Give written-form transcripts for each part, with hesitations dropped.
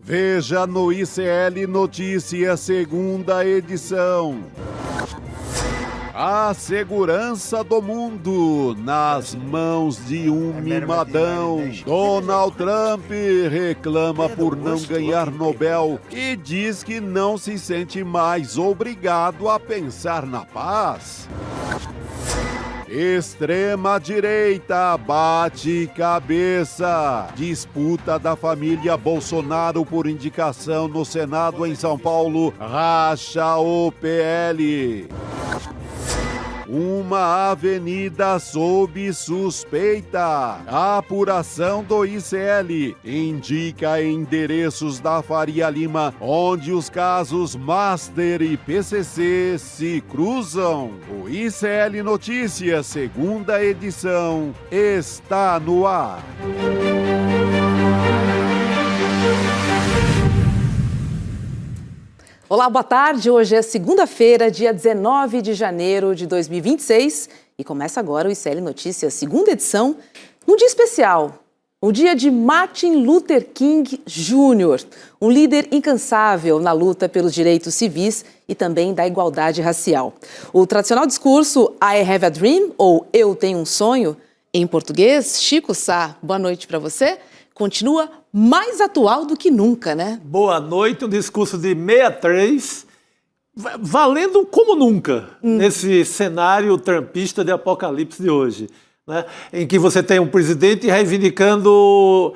Veja no ICL Notícias, segunda edição. A segurança do mundo nas mãos de um mimadão. Donald Trump reclama por não ganhar Nobel e diz que não se sente mais obrigado a pensar na paz. Extrema-direita bate cabeça. Disputa da família Bolsonaro por indicação no Senado em São Paulo racha o PL. Uma avenida sob suspeita. A apuração do ICL indica endereços da Faria Lima, onde os casos Master e PCC se cruzam. O ICL Notícias, segunda edição, está no ar. Olá, boa tarde. Hoje é segunda-feira, dia 19 de janeiro de 2026 e começa agora o ICL Notícias, segunda edição, num dia especial, o dia de Martin Luther King Jr., um líder incansável na luta pelos direitos civis e também da igualdade racial. O tradicional discurso I Have a Dream, ou Eu Tenho um Sonho, em português, Chico Sá, boa noite para você, continua mais atual do que nunca, né? Boa noite, um discurso de 63, valendo como nunca nesse cenário trumpista de apocalipse de hoje, né? Em que você tem um presidente reivindicando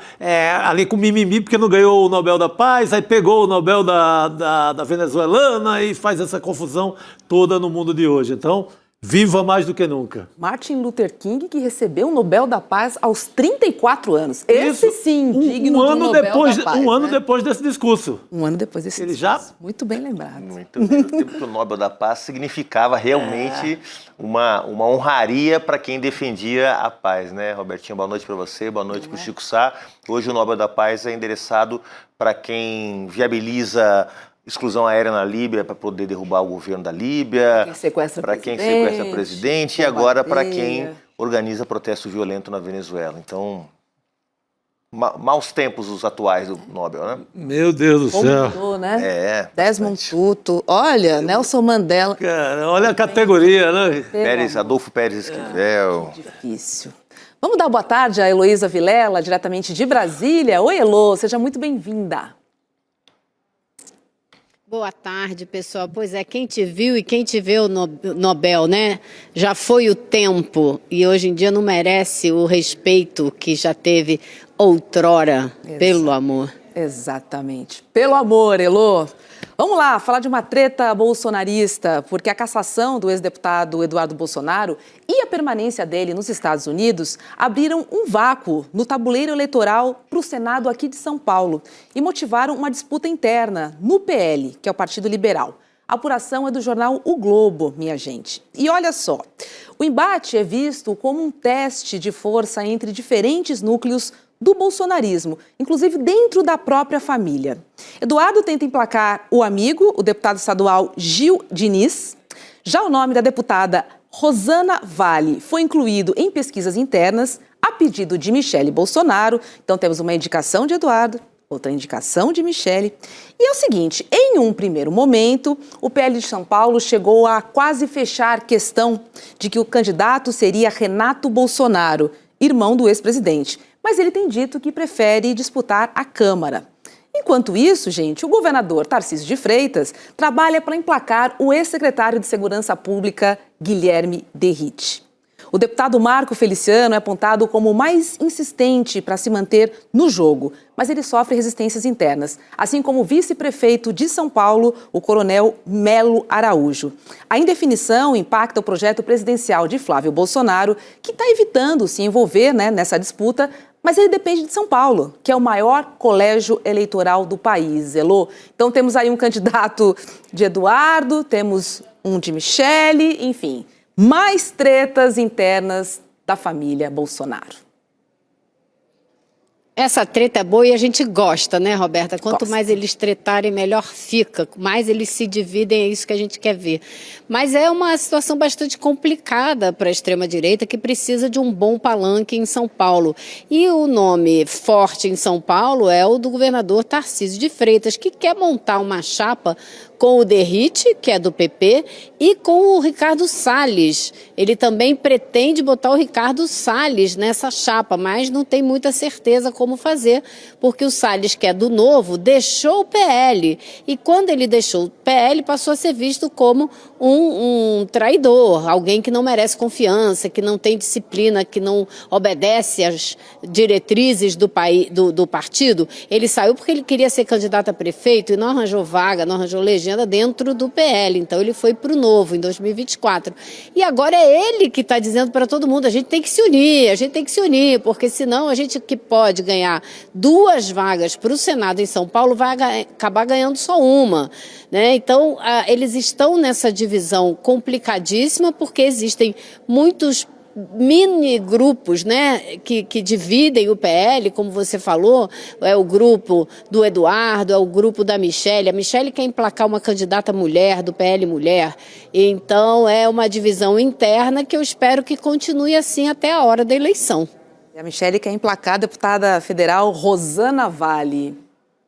ali com mimimi porque não ganhou o Nobel da Paz, aí pegou o Nobel da venezuelana e faz essa confusão toda no mundo de hoje. Então, viva mais do que nunca. Martin Luther King, que recebeu o Nobel da Paz aos 34 anos. Esse sim, digno de um Nobel da Paz. Um ano depois desse discurso. Um ano depois desse Ele discurso. já... Muito bem lembrado. Muito bem. O tempo que o Nobel da Paz significava realmente uma honraria para quem defendia a paz, né? Robertinho, boa noite para você, boa noite para o Chico Sá. Hoje o Nobel da Paz é endereçado para quem viabiliza exclusão aérea na Líbia para poder derrubar o governo da Líbia, para quem sequestra o presidente e agora para quem organiza protesto violento na Venezuela. Então, maus tempos os atuais do Nobel, né? Meu Deus do céu. Mudou, né? Desmond Desmond Tutu. Olha, Nelson Mandela. Cara, olha a categoria, né? Adolfo Pérez Esquivel. Difícil. Vamos dar boa tarde a Heloísa Vilela, diretamente de Brasília. Oi, Elô, seja muito bem-vinda. Boa tarde, pessoal. Pois é, quem te viu e quem te vê o Nobel, né? Já foi o tempo e hoje em dia não merece o respeito que já teve outrora, pelo amor. Exatamente. Pelo amor, Elô. Vamos lá, falar de uma treta bolsonarista, porque a cassação do ex-deputado Eduardo Bolsonaro e a permanência dele nos Estados Unidos abriram um vácuo no tabuleiro eleitoral para o Senado aqui de São Paulo e motivaram uma disputa interna no PL, que é o Partido Liberal. A apuração é do jornal O Globo, minha gente. E olha só, o embate é visto como um teste de força entre diferentes núcleos do bolsonarismo, inclusive dentro da própria família. Eduardo tenta emplacar o amigo, o deputado estadual Gil Diniz. Já o nome da deputada Rosana Vale foi incluído em pesquisas internas a pedido de Michele Bolsonaro. Então temos uma indicação de Eduardo, outra indicação de Michele. E é o seguinte, em um primeiro momento, o PL de São Paulo chegou a quase fechar a questão de que o candidato seria Renato Bolsonaro, irmão do ex-presidente. Mas ele tem dito que prefere disputar a Câmara. Enquanto isso, gente, o governador Tarcísio de Freitas trabalha para emplacar o ex-secretário de Segurança Pública, Guilherme Derrite. O deputado Marco Feliciano é apontado como o mais insistente para se manter no jogo, mas ele sofre resistências internas, assim como o vice-prefeito de São Paulo, o coronel Melo Araújo. A indefinição impacta o projeto presidencial de Flávio Bolsonaro, que está evitando se envolver nessa disputa, mas ele depende de São Paulo, que é o maior colégio eleitoral do país, Elô. Então temos aí um candidato de Eduardo, temos um de Michele, enfim, mais tretas internas da família Bolsonaro. Essa treta é boa e a gente gosta, né, Roberta? Quanto mais eles tretarem, melhor fica. Mais eles se dividem, é isso que a gente quer ver. Mas é uma situação bastante complicada para a extrema-direita, que precisa de um bom palanque em São Paulo. E o nome forte em São Paulo é o do governador Tarcísio de Freitas, que quer montar uma chapa com o Derrite, que é do PP, e com o Ricardo Salles. Ele também pretende botar o Ricardo Salles nessa chapa, mas não tem muita certeza como fazer, porque o Salles, que é do Novo, deixou o PL. E quando ele deixou o PL, passou a ser visto como um traidor, alguém que não merece confiança, que não tem disciplina, que não obedece às diretrizes do partido. Ele saiu porque ele queria ser candidato a prefeito e não arranjou vaga, não arranjou legenda dentro do PL, então ele foi para o Novo em 2024. E agora é ele que está dizendo para todo mundo, a gente tem que se unir, porque senão a gente que pode ganhar 2 vagas para o Senado em São Paulo vai acabar ganhando só uma, né? Então, eles estão nessa divisão complicadíssima, porque existem muitos mini grupos, né, que dividem o PL, como você falou, é o grupo do Eduardo, é o grupo da Michelle. A Michelle quer emplacar uma candidata mulher do PL Mulher. Então é uma divisão interna que eu espero que continue assim até a hora da eleição. E a Michelle quer emplacar a deputada federal Rosana Vale.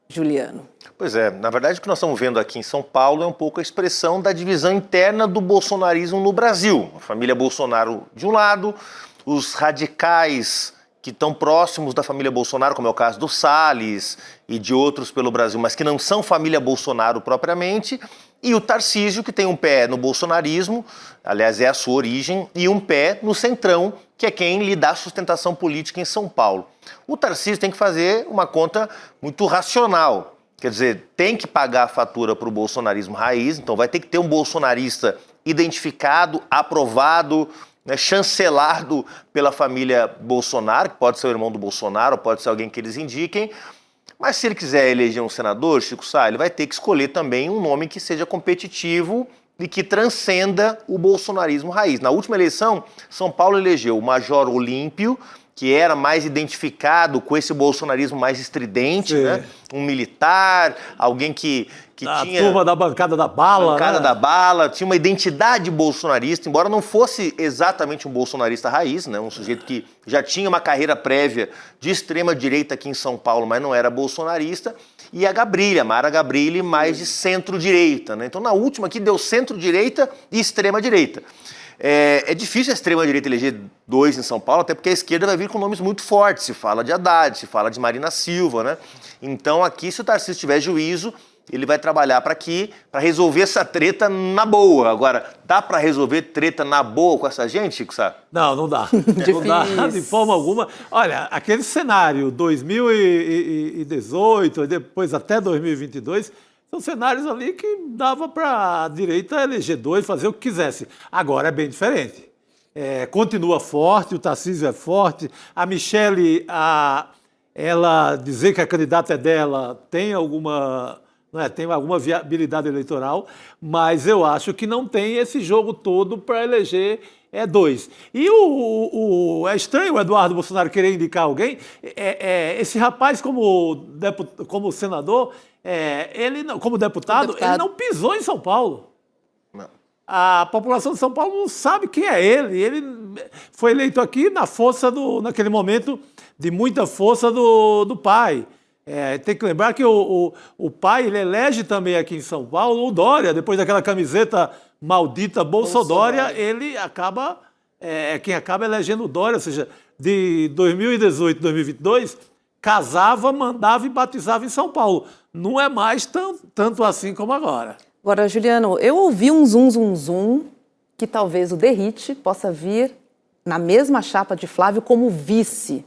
Juliano. Pois é, na verdade o que nós estamos vendo aqui em São Paulo é um pouco a expressão da divisão interna do bolsonarismo no Brasil. A família Bolsonaro de um lado, os radicais que estão próximos da família Bolsonaro, como é o caso do Salles e de outros pelo Brasil, mas que não são família Bolsonaro propriamente, e o Tarcísio, que tem um pé no bolsonarismo, aliás é a sua origem, e um pé no Centrão, que é quem lhe dá sustentação política em São Paulo. O Tarcísio tem que fazer uma conta muito racional. Quer dizer, tem que pagar a fatura para o bolsonarismo raiz, então vai ter que ter um bolsonarista identificado, aprovado, né, chancelado pela família Bolsonaro, que pode ser o irmão do Bolsonaro, pode ser alguém que eles indiquem. Mas se ele quiser eleger um senador, Chico Sá, ele vai ter que escolher também um nome que seja competitivo e que transcenda o bolsonarismo raiz. Na última eleição, São Paulo elegeu o Major Olímpio, que era mais identificado com esse bolsonarismo mais estridente, né? Um militar, alguém que tinha... A turma da bancada da bala, bancada, né? da bala, tinha uma identidade bolsonarista, embora não fosse exatamente um bolsonarista raiz, né? Um sujeito que já tinha uma carreira prévia de extrema-direita aqui em São Paulo, mas não era bolsonarista. E a Gabrilha, Mara Gabrilli, mais de centro-direita, né? Então, na última aqui, deu centro-direita e extrema-direita. É difícil a extrema-direita eleger 2 em São Paulo, até porque a esquerda vai vir com nomes muito fortes. Se fala de Haddad, se fala de Marina Silva, né? Então aqui, se o Tarcísio tiver juízo, ele vai trabalhar para resolver essa treta na boa. Agora, dá para resolver treta na boa com essa gente, Chico Sá? Não, não dá. Não dá de forma alguma. Olha, aquele cenário 2018, depois até 2022... são cenários ali que dava para a direita eleger 2, fazer o que quisesse. Agora é bem diferente. Continua forte, o Tarcísio é forte, a Michelle, ela dizer que a candidata é dela tem alguma viabilidade eleitoral, mas eu acho que não tem esse jogo todo para eleger 2. E é estranho o Eduardo Bolsonaro querer indicar alguém. Esse rapaz, como senador, ele como deputado, ele não pisou em São Paulo. Não. A população de São Paulo não sabe quem é ele. Ele foi eleito aqui naquele momento de muita força do pai. Tem que lembrar que o pai ele elege também aqui em São Paulo o Dória. Depois daquela camiseta maldita Bolsodória, ele acaba quem acaba elegendo o Dória. Ou seja, de 2018 a 2022, casava, mandava e batizava em São Paulo. Não é mais tanto assim como agora. Agora, Juliano, eu ouvi um zum que talvez o Derrite possa vir na mesma chapa de Flávio como vice.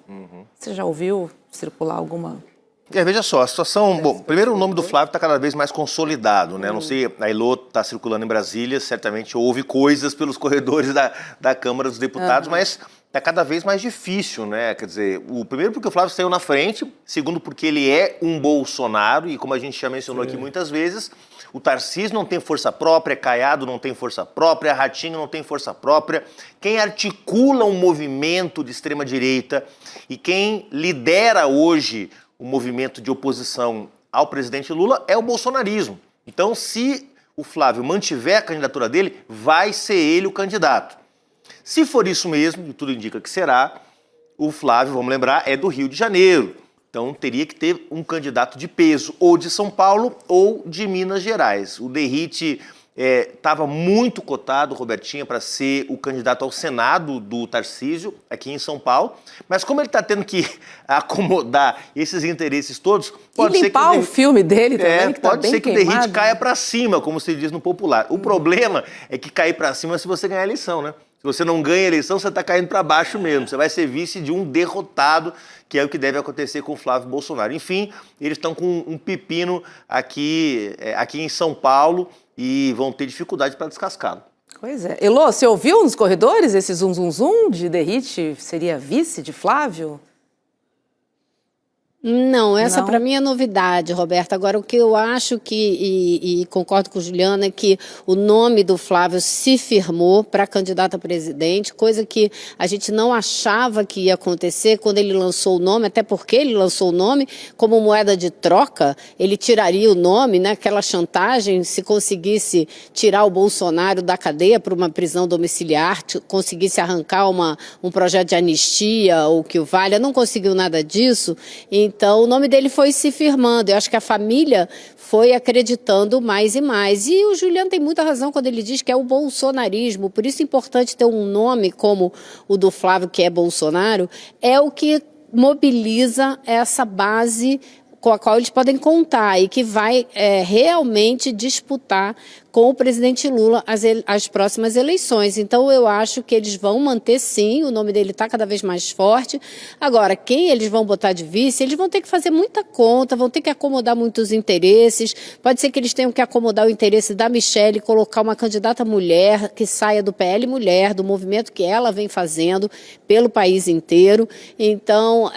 Você já ouviu circular alguma... Veja só, a situação... Bom, primeiro o nome do Flávio está cada vez mais consolidado, né? Não sei, a Elô está circulando em Brasília, certamente houve coisas pelos corredores da Câmara dos Deputados, mas está cada vez mais difícil, né? Quer dizer, primeiro porque o Flávio saiu na frente, segundo porque ele é um Bolsonaro, e como a gente já mencionou aqui muitas vezes, o Tarcísio não tem força própria, Caiado não tem força própria, Ratinho não tem força própria. Quem articula um movimento de extrema-direita e quem lidera hoje o movimento de oposição ao presidente Lula é o bolsonarismo. Então, se o Flávio mantiver a candidatura dele, vai ser ele o candidato. Se for isso mesmo, e tudo indica que será, o Flávio, vamos lembrar, é do Rio de Janeiro. Então teria que ter um candidato de peso, ou de São Paulo ou de Minas Gerais. O Derrite estava muito cotado, Robertinha, para ser o candidato ao Senado do Tarcísio, aqui em São Paulo. Mas como ele está tendo que acomodar esses interesses todos... Pode ser que o filme dele também, que pode tá ser que bem o Derrite queimado, caia para cima, como se diz no popular. O problema é que cair para cima se você ganhar a eleição, né? Se você não ganha a eleição, você está caindo para baixo mesmo. Você vai ser vice de um derrotado, que é o que deve acontecer com o Flávio Bolsonaro. Enfim, eles estão com um pepino aqui em São Paulo e vão ter dificuldade para descascá-lo. Pois é. Elô, você ouviu nos corredores esse zum de Derrite seria vice de Flávio? Não, essa para mim é novidade, Roberta. Agora, o que eu acho e concordo com Juliana é que o nome do Flávio se firmou para candidato a presidente, coisa que a gente não achava que ia acontecer quando ele lançou o nome, até porque ele lançou o nome como moeda de troca, ele tiraria o nome, né, aquela chantagem, se conseguisse tirar o Bolsonaro da cadeia para uma prisão domiciliar, conseguisse arrancar um projeto de anistia ou que o valha, não conseguiu nada disso. Então, o nome dele foi se firmando. Eu acho que a família foi acreditando mais e mais. E o Juliano tem muita razão quando ele diz que é o bolsonarismo. Por isso é importante ter um nome como o do Flávio, que é Bolsonaro, é o que mobiliza essa base com a qual eles podem contar e que vai realmente disputar com o presidente Lula as próximas eleições. Então, eu acho que eles vão manter, sim, o nome dele está cada vez mais forte. Agora, quem eles vão botar de vice, eles vão ter que fazer muita conta, vão ter que acomodar muitos interesses. Pode ser que eles tenham que acomodar o interesse da Michelle, colocar uma candidata mulher que saia do PL Mulher, do movimento que ela vem fazendo pelo país inteiro. Então,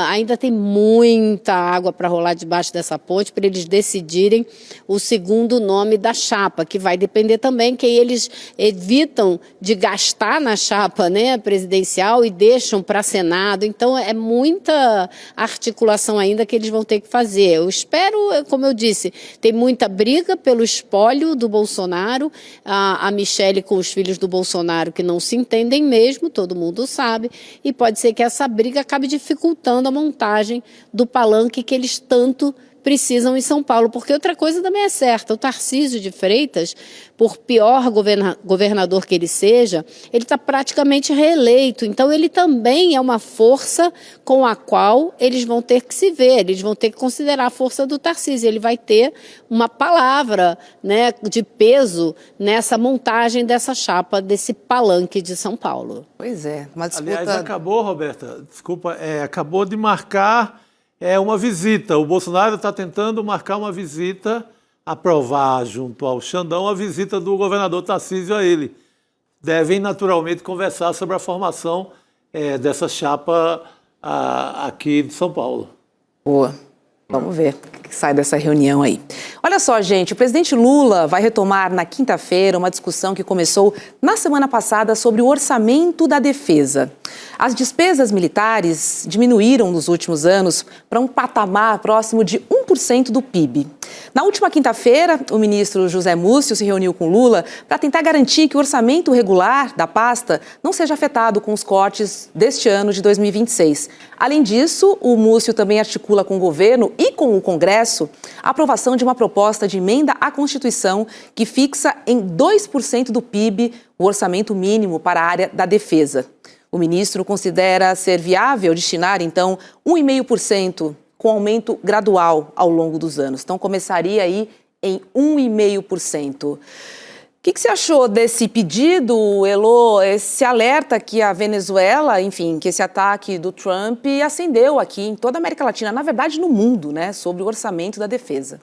ainda tem muita água para rolar debaixo dessa ponte para eles decidirem o segundo nome da chapa, que vai depender também que eles evitam de gastar na chapa, né, presidencial e deixam para Senado. Então, é muita articulação ainda que eles vão ter que fazer. Eu espero, como eu disse, tem muita briga pelo espólio do Bolsonaro, a Michelle com os filhos do Bolsonaro que não se entendem mesmo, todo mundo sabe, e pode ser que essa briga acabe dificultando a montagem do palanque que eles tanto precisam em São Paulo, porque outra coisa também é certa, o Tarcísio de Freitas, por pior governador que ele seja, ele está praticamente reeleito, então ele também é uma força com a qual eles vão ter que se ver, eles vão ter que considerar a força do Tarcísio, ele vai ter uma palavra, né, de peso nessa montagem dessa chapa, desse palanque de São Paulo. Pois é, uma disputa... Aliás, acabou, Roberta, desculpa, acabou de marcar uma visita. O Bolsonaro está tentando marcar uma visita, aprovar junto ao Xandão a visita do governador Tarcísio a ele. Devem naturalmente conversar sobre a formação dessa chapa aqui de São Paulo. Boa. Vamos ver o que sai dessa reunião aí. Olha só, gente, o presidente Lula vai retomar na quinta-feira uma discussão que começou na semana passada sobre o orçamento da defesa. As despesas militares diminuíram nos últimos anos para um patamar próximo de 1% do PIB. Na última quinta-feira, o ministro José Múcio se reuniu com Lula para tentar garantir que o orçamento regular da pasta não seja afetado com os cortes deste ano de 2026. Além disso, o Múcio também articula com o governo e com o Congresso a aprovação de uma proposta de emenda à Constituição que fixa em 2% do PIB o orçamento mínimo para a área da defesa. O ministro considera ser viável destinar, então, 1,5%, com aumento gradual ao longo dos anos. Então, começaria aí em 1,5%. O que você achou desse pedido, Elô, esse alerta que a Venezuela, enfim, que esse ataque do Trump acendeu aqui em toda a América Latina, na verdade no mundo, né, sobre o orçamento da defesa?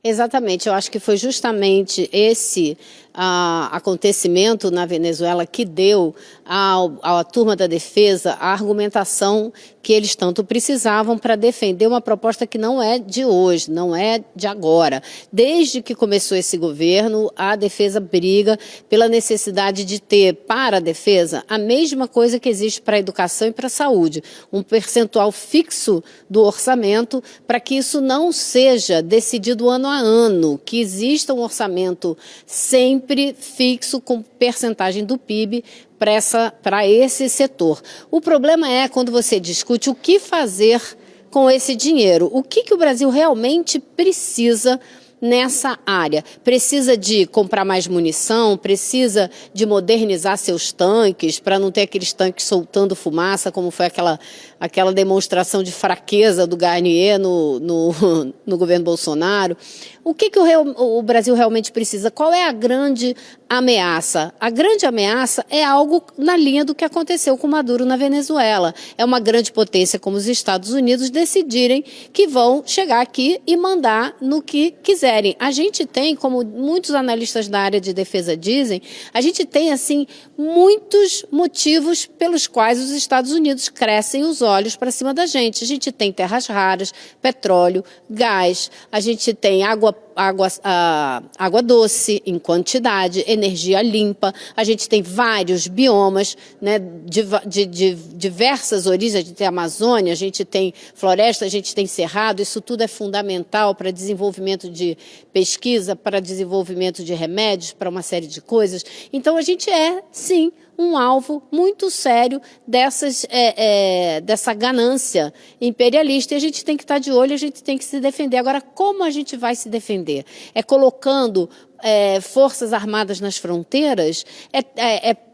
Exatamente, eu acho que foi justamente esse acontecimento na Venezuela que deu à turma da defesa a argumentação que eles tanto precisavam para defender uma proposta que não é de hoje, não é de agora. Desde que começou esse governo, a defesa briga pela necessidade de ter para a defesa a mesma coisa que existe para a educação e para a saúde, um percentual fixo do orçamento para que isso não seja decidido ano a ano, que exista um orçamento sempre fixo com percentagem do PIB para esse setor. O problema é quando você discute o que fazer com esse dinheiro, o que o Brasil realmente precisa nessa área. Precisa de comprar mais munição, precisa de modernizar seus tanques para não ter aqueles tanques soltando fumaça, como foi aquela demonstração de fraqueza do Garnier no governo Bolsonaro. O que o Brasil realmente precisa? Qual é a grande ameaça? A grande ameaça é algo na linha do que aconteceu com Maduro na Venezuela. É uma grande potência como os Estados Unidos decidirem que vão chegar aqui e mandar no que quiserem. A gente tem, como muitos analistas da área de defesa dizem, a gente tem, assim, muitos motivos pelos quais os Estados Unidos crescem os olhos para cima da gente. A gente tem terras raras, petróleo, gás, a gente tem água doce em quantidade, energia limpa, a gente tem vários biomas, né, de diversas origens, a gente tem Amazônia, a gente tem floresta, a gente tem cerrado, isso tudo é fundamental para desenvolvimento de pesquisa, para desenvolvimento de remédios, para uma série de coisas. Então a gente é, sim, um alvo muito sério dessa ganância imperialista, e a gente tem que estar de olho, a gente tem que se defender. Agora, como a gente vai se defender? É colocando forças armadas nas fronteiras?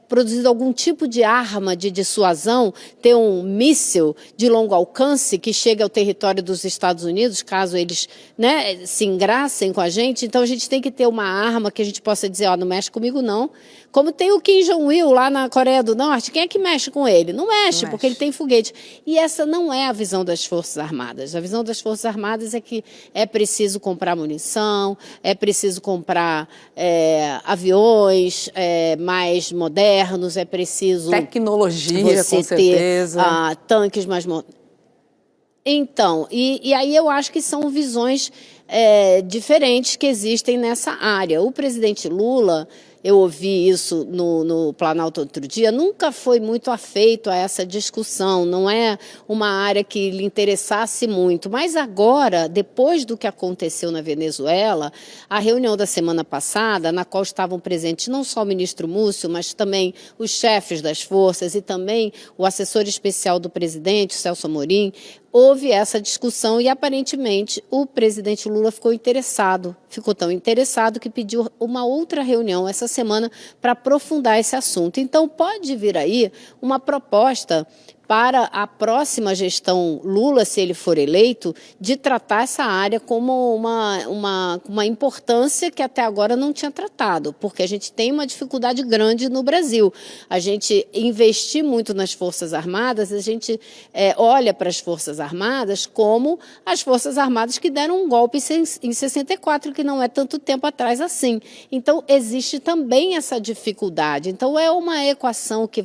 Produzido algum tipo de arma de dissuasão, ter um míssil de longo alcance que chegue ao território dos Estados Unidos, caso eles, né, se engracem com a gente? Então a gente tem que ter uma arma que a gente possa dizer, não mexe comigo não. Como tem o Kim Jong-il lá na Coreia do Norte, quem é que mexe com ele? Não mexe, porque ele tem foguete. E essa não é a visão das Forças Armadas. A visão das Forças Armadas é que é preciso comprar munição, é preciso comprar aviões mais modernos, é preciso... Tecnologia, com certeza. Ter tanques mais modernos. Então, e aí eu acho que são visões diferentes que existem nessa área. O presidente Lula... Eu ouvi isso no Planalto outro dia, nunca foi muito afeito a essa discussão, não é uma área que lhe interessasse muito. Mas agora, depois do que aconteceu na Venezuela, a reunião da semana passada, na qual estavam presentes não só o ministro Múcio, mas também os chefes das forças e também o assessor especial do presidente, Celso Amorim, houve essa discussão e, aparentemente, o presidente Lula ficou tão interessado que pediu uma outra reunião essa semana para aprofundar esse assunto. Então, pode vir aí uma proposta para a próxima gestão Lula, se ele for eleito, de tratar essa área como uma importância que até agora não tinha tratado, porque a gente tem uma dificuldade grande no Brasil. A gente investir muito nas Forças Armadas, a gente olha para as Forças Armadas como as Forças Armadas que deram um golpe em 64, que não é tanto tempo atrás assim. Então, existe também essa dificuldade. Então, é uma equação que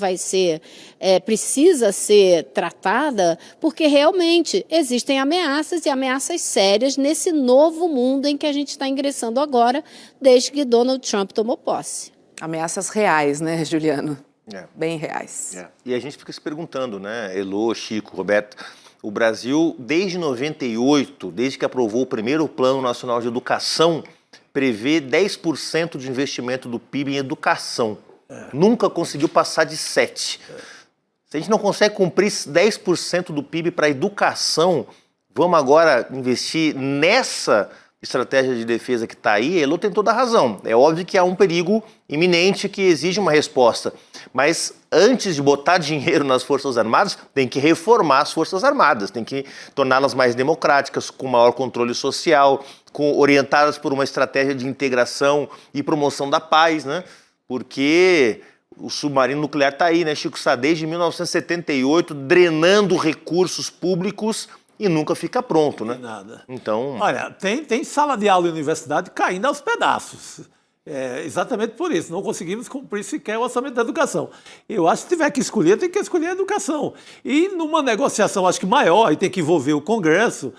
precisa ser tratada, porque realmente existem ameaças e ameaças sérias nesse novo mundo em que a gente está ingressando agora, desde que Donald Trump tomou posse. Ameaças reais, né, Juliano? Bem reais. E a gente fica se perguntando, né, Elô, Chico, Roberto, o Brasil, desde 98, desde que aprovou o primeiro Plano Nacional de Educação, prevê 10% de investimento do PIB em educação. Nunca conseguiu passar de 7%. Se a gente não consegue cumprir 10% do PIB para a educação, vamos agora investir nessa estratégia de defesa que está aí? Elô tem toda a razão. É óbvio que há um perigo iminente que exige uma resposta. Mas antes de botar dinheiro nas Forças Armadas, tem que reformar as Forças Armadas, tem que torná-las mais democráticas, com maior controle social, orientadas por uma estratégia de integração e promoção da paz, né? Porque... o submarino nuclear está aí, né, Chico Sá, desde 1978, drenando recursos públicos e nunca fica pronto, né? Nada. Então... Olha, tem sala de aula e universidade caindo aos pedaços. Exatamente por isso, não conseguimos cumprir sequer o orçamento da educação. Eu acho que se tiver que escolher, tem que escolher a educação. E numa negociação, acho que maior, e tem que envolver o Congresso,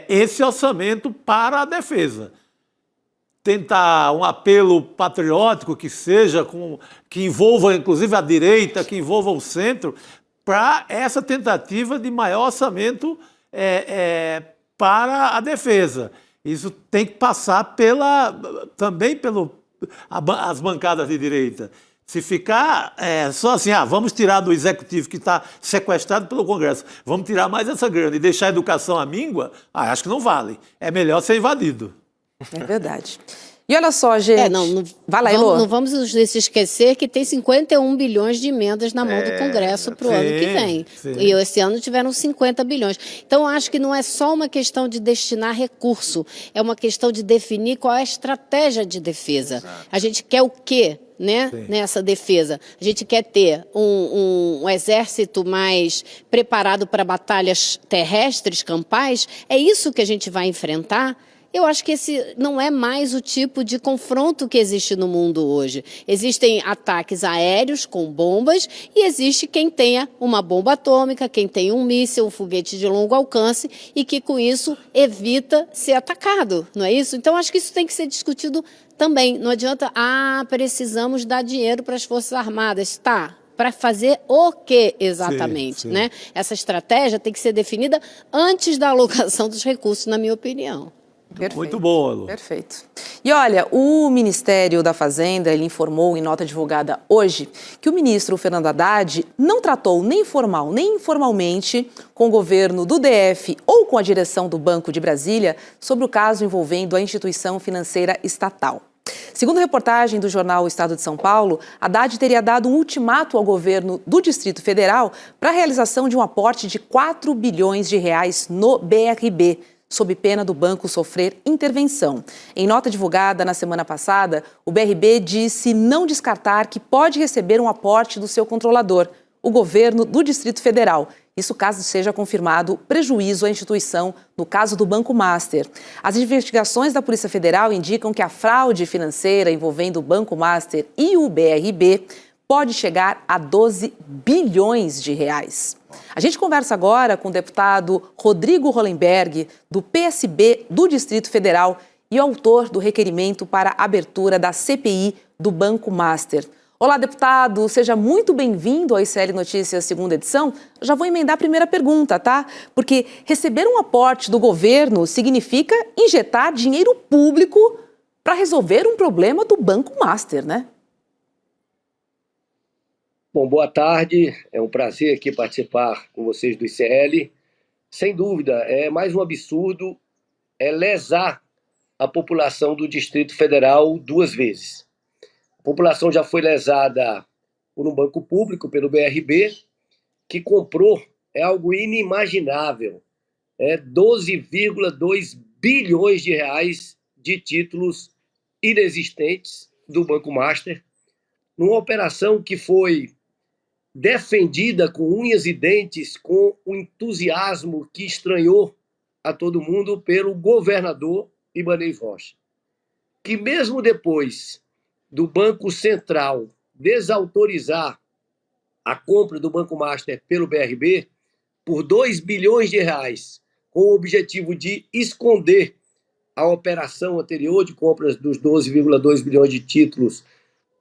esse orçamento para a defesa. Tentar um apelo patriótico que seja, que envolva inclusive a direita, que envolva o centro, para essa tentativa de maior orçamento para a defesa. Isso tem que passar também as bancadas de direita. Se ficar só assim, vamos tirar do executivo que está sequestrado pelo Congresso, vamos tirar mais essa grana e deixar a educação à míngua, acho que não vale. É melhor ser invadido. É verdade. E olha só, gente. Vai lá, Elô. Não vamos nos esquecer que tem 51 bilhões de emendas na mão do Congresso para o ano que vem. Sim. E esse ano tiveram 50 bilhões. Então, eu acho que não é só uma questão de destinar recurso, é uma questão de definir qual é a estratégia de defesa. Exato. A gente quer o quê? Nessa defesa. A gente quer ter um exército mais preparado para batalhas terrestres, campais? É isso que a gente vai enfrentar? Eu acho que esse não é mais o tipo de confronto que existe no mundo hoje. Existem ataques aéreos com bombas e existe quem tenha uma bomba atômica, quem tem um míssil, um foguete de longo alcance e que com isso evita ser atacado, não é isso? Então acho que isso tem que ser discutido também. Não adianta, precisamos dar dinheiro para as Forças Armadas. Tá. Para fazer o que exatamente, sim. né? Essa estratégia tem que ser definida antes da alocação dos recursos, na minha opinião. Perfeito. Muito bom, Elô. Perfeito. E olha, o Ministério da Fazenda, ele informou em nota divulgada hoje que o ministro Fernando Haddad não tratou nem formal nem informalmente com o governo do DF ou com a direção do Banco de Brasília sobre o caso envolvendo a instituição financeira estatal. Segundo reportagem do jornal O Estado de São Paulo, Haddad teria dado um ultimato ao governo do Distrito Federal para a realização de um aporte de 4 bilhões de reais no BRB, sob pena do banco sofrer intervenção. Em nota divulgada na semana passada, o BRB disse não descartar que pode receber um aporte do seu controlador, o governo do Distrito Federal. Isso caso seja confirmado prejuízo à instituição no caso do Banco Master. As investigações da Polícia Federal indicam que a fraude financeira envolvendo o Banco Master e o BRB pode chegar a 12 bilhões de reais. A gente conversa agora com o deputado Rodrigo Hollenberg, do PSB do Distrito Federal e autor do requerimento para a abertura da CPI do Banco Master. Olá, deputado, seja muito bem-vindo ao ICL Notícias segunda edição. Já vou emendar a primeira pergunta, tá? Porque receber um aporte do governo significa injetar dinheiro público para resolver um problema do Banco Master, né? Bom, boa tarde, é um prazer aqui participar com vocês do ICL. Sem dúvida, é mais um absurdo lesar a população do Distrito Federal 2 vezes. A população já foi lesada por um banco público, pelo BRB, que comprou algo inimaginável, 12,2 bilhões de reais de títulos inexistentes do Banco Master, numa operação que foi defendida com unhas e dentes, com um entusiasmo que estranhou a todo mundo pelo governador Ibanez Rocha, que mesmo depois do Banco Central desautorizar a compra do Banco Master pelo BRB por 2 bilhões de reais, com o objetivo de esconder a operação anterior de compras dos 12,2 bilhões de títulos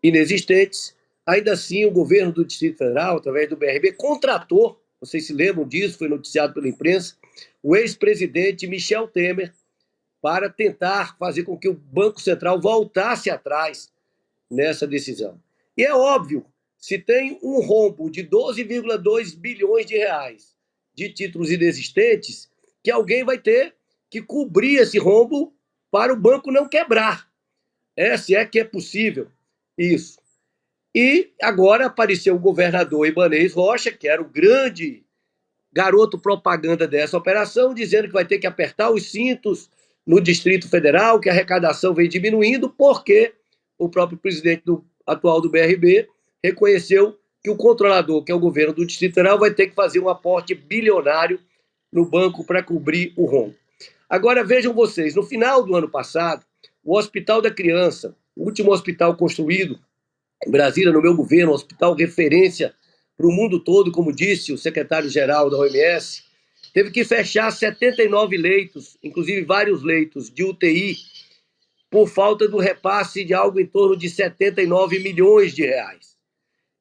inexistentes, ainda assim o governo do Distrito Federal, através do BRB, contratou, vocês se lembram disso, foi noticiado pela imprensa, o ex-presidente Michel Temer para tentar fazer com que o Banco Central voltasse atrás nessa decisão. E é óbvio, se tem um rombo de 12,2 bilhões de reais de títulos inexistentes, que alguém vai ter que cobrir esse rombo para o banco não quebrar. Se é que é possível isso. E agora apareceu o governador Ibanez Rocha, que era o grande garoto propaganda dessa operação, dizendo que vai ter que apertar os cintos no Distrito Federal, que a arrecadação vem diminuindo, porque o próprio presidente atual do BRB reconheceu que o controlador, que é o governo do Distrito Federal, vai ter que fazer um aporte bilionário no banco para cobrir o rombo. Agora vejam vocês, no final do ano passado, o Hospital da Criança, o último hospital construído em Brasília, no meu governo, um hospital referência para o mundo todo, como disse o secretário-geral da OMS, teve que fechar 79 leitos, inclusive vários leitos de UTI, por falta do repasse de algo em torno de 79 milhões de reais.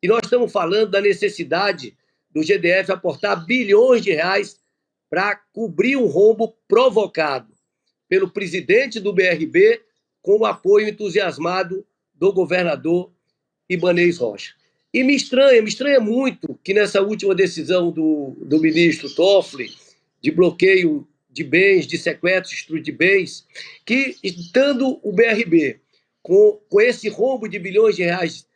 E nós estamos falando da necessidade do GDF aportar bilhões de reais para cobrir um rombo provocado pelo presidente do BRB com o apoio entusiasmado do governador Ibanez Rocha. E me estranha muito que nessa última decisão do ministro Toffoli, de bloqueio de bens, de sequestro de bens, que estando o BRB com esse rombo de bilhões de reais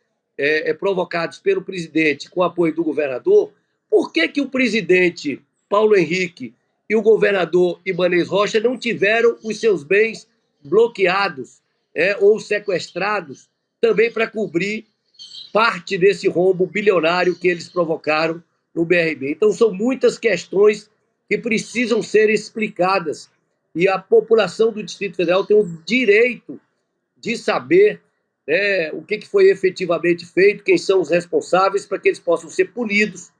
provocados pelo presidente com o apoio do governador, por que o presidente Paulo Henrique e o governador Ibanez Rocha não tiveram os seus bens bloqueados ou sequestrados também para cobrir parte desse rombo bilionário que eles provocaram no BRB? Então, são muitas questões que precisam ser explicadas e a população do Distrito Federal tem o direito de saber o que foi efetivamente feito, quem são os responsáveis, para que eles possam ser punidos,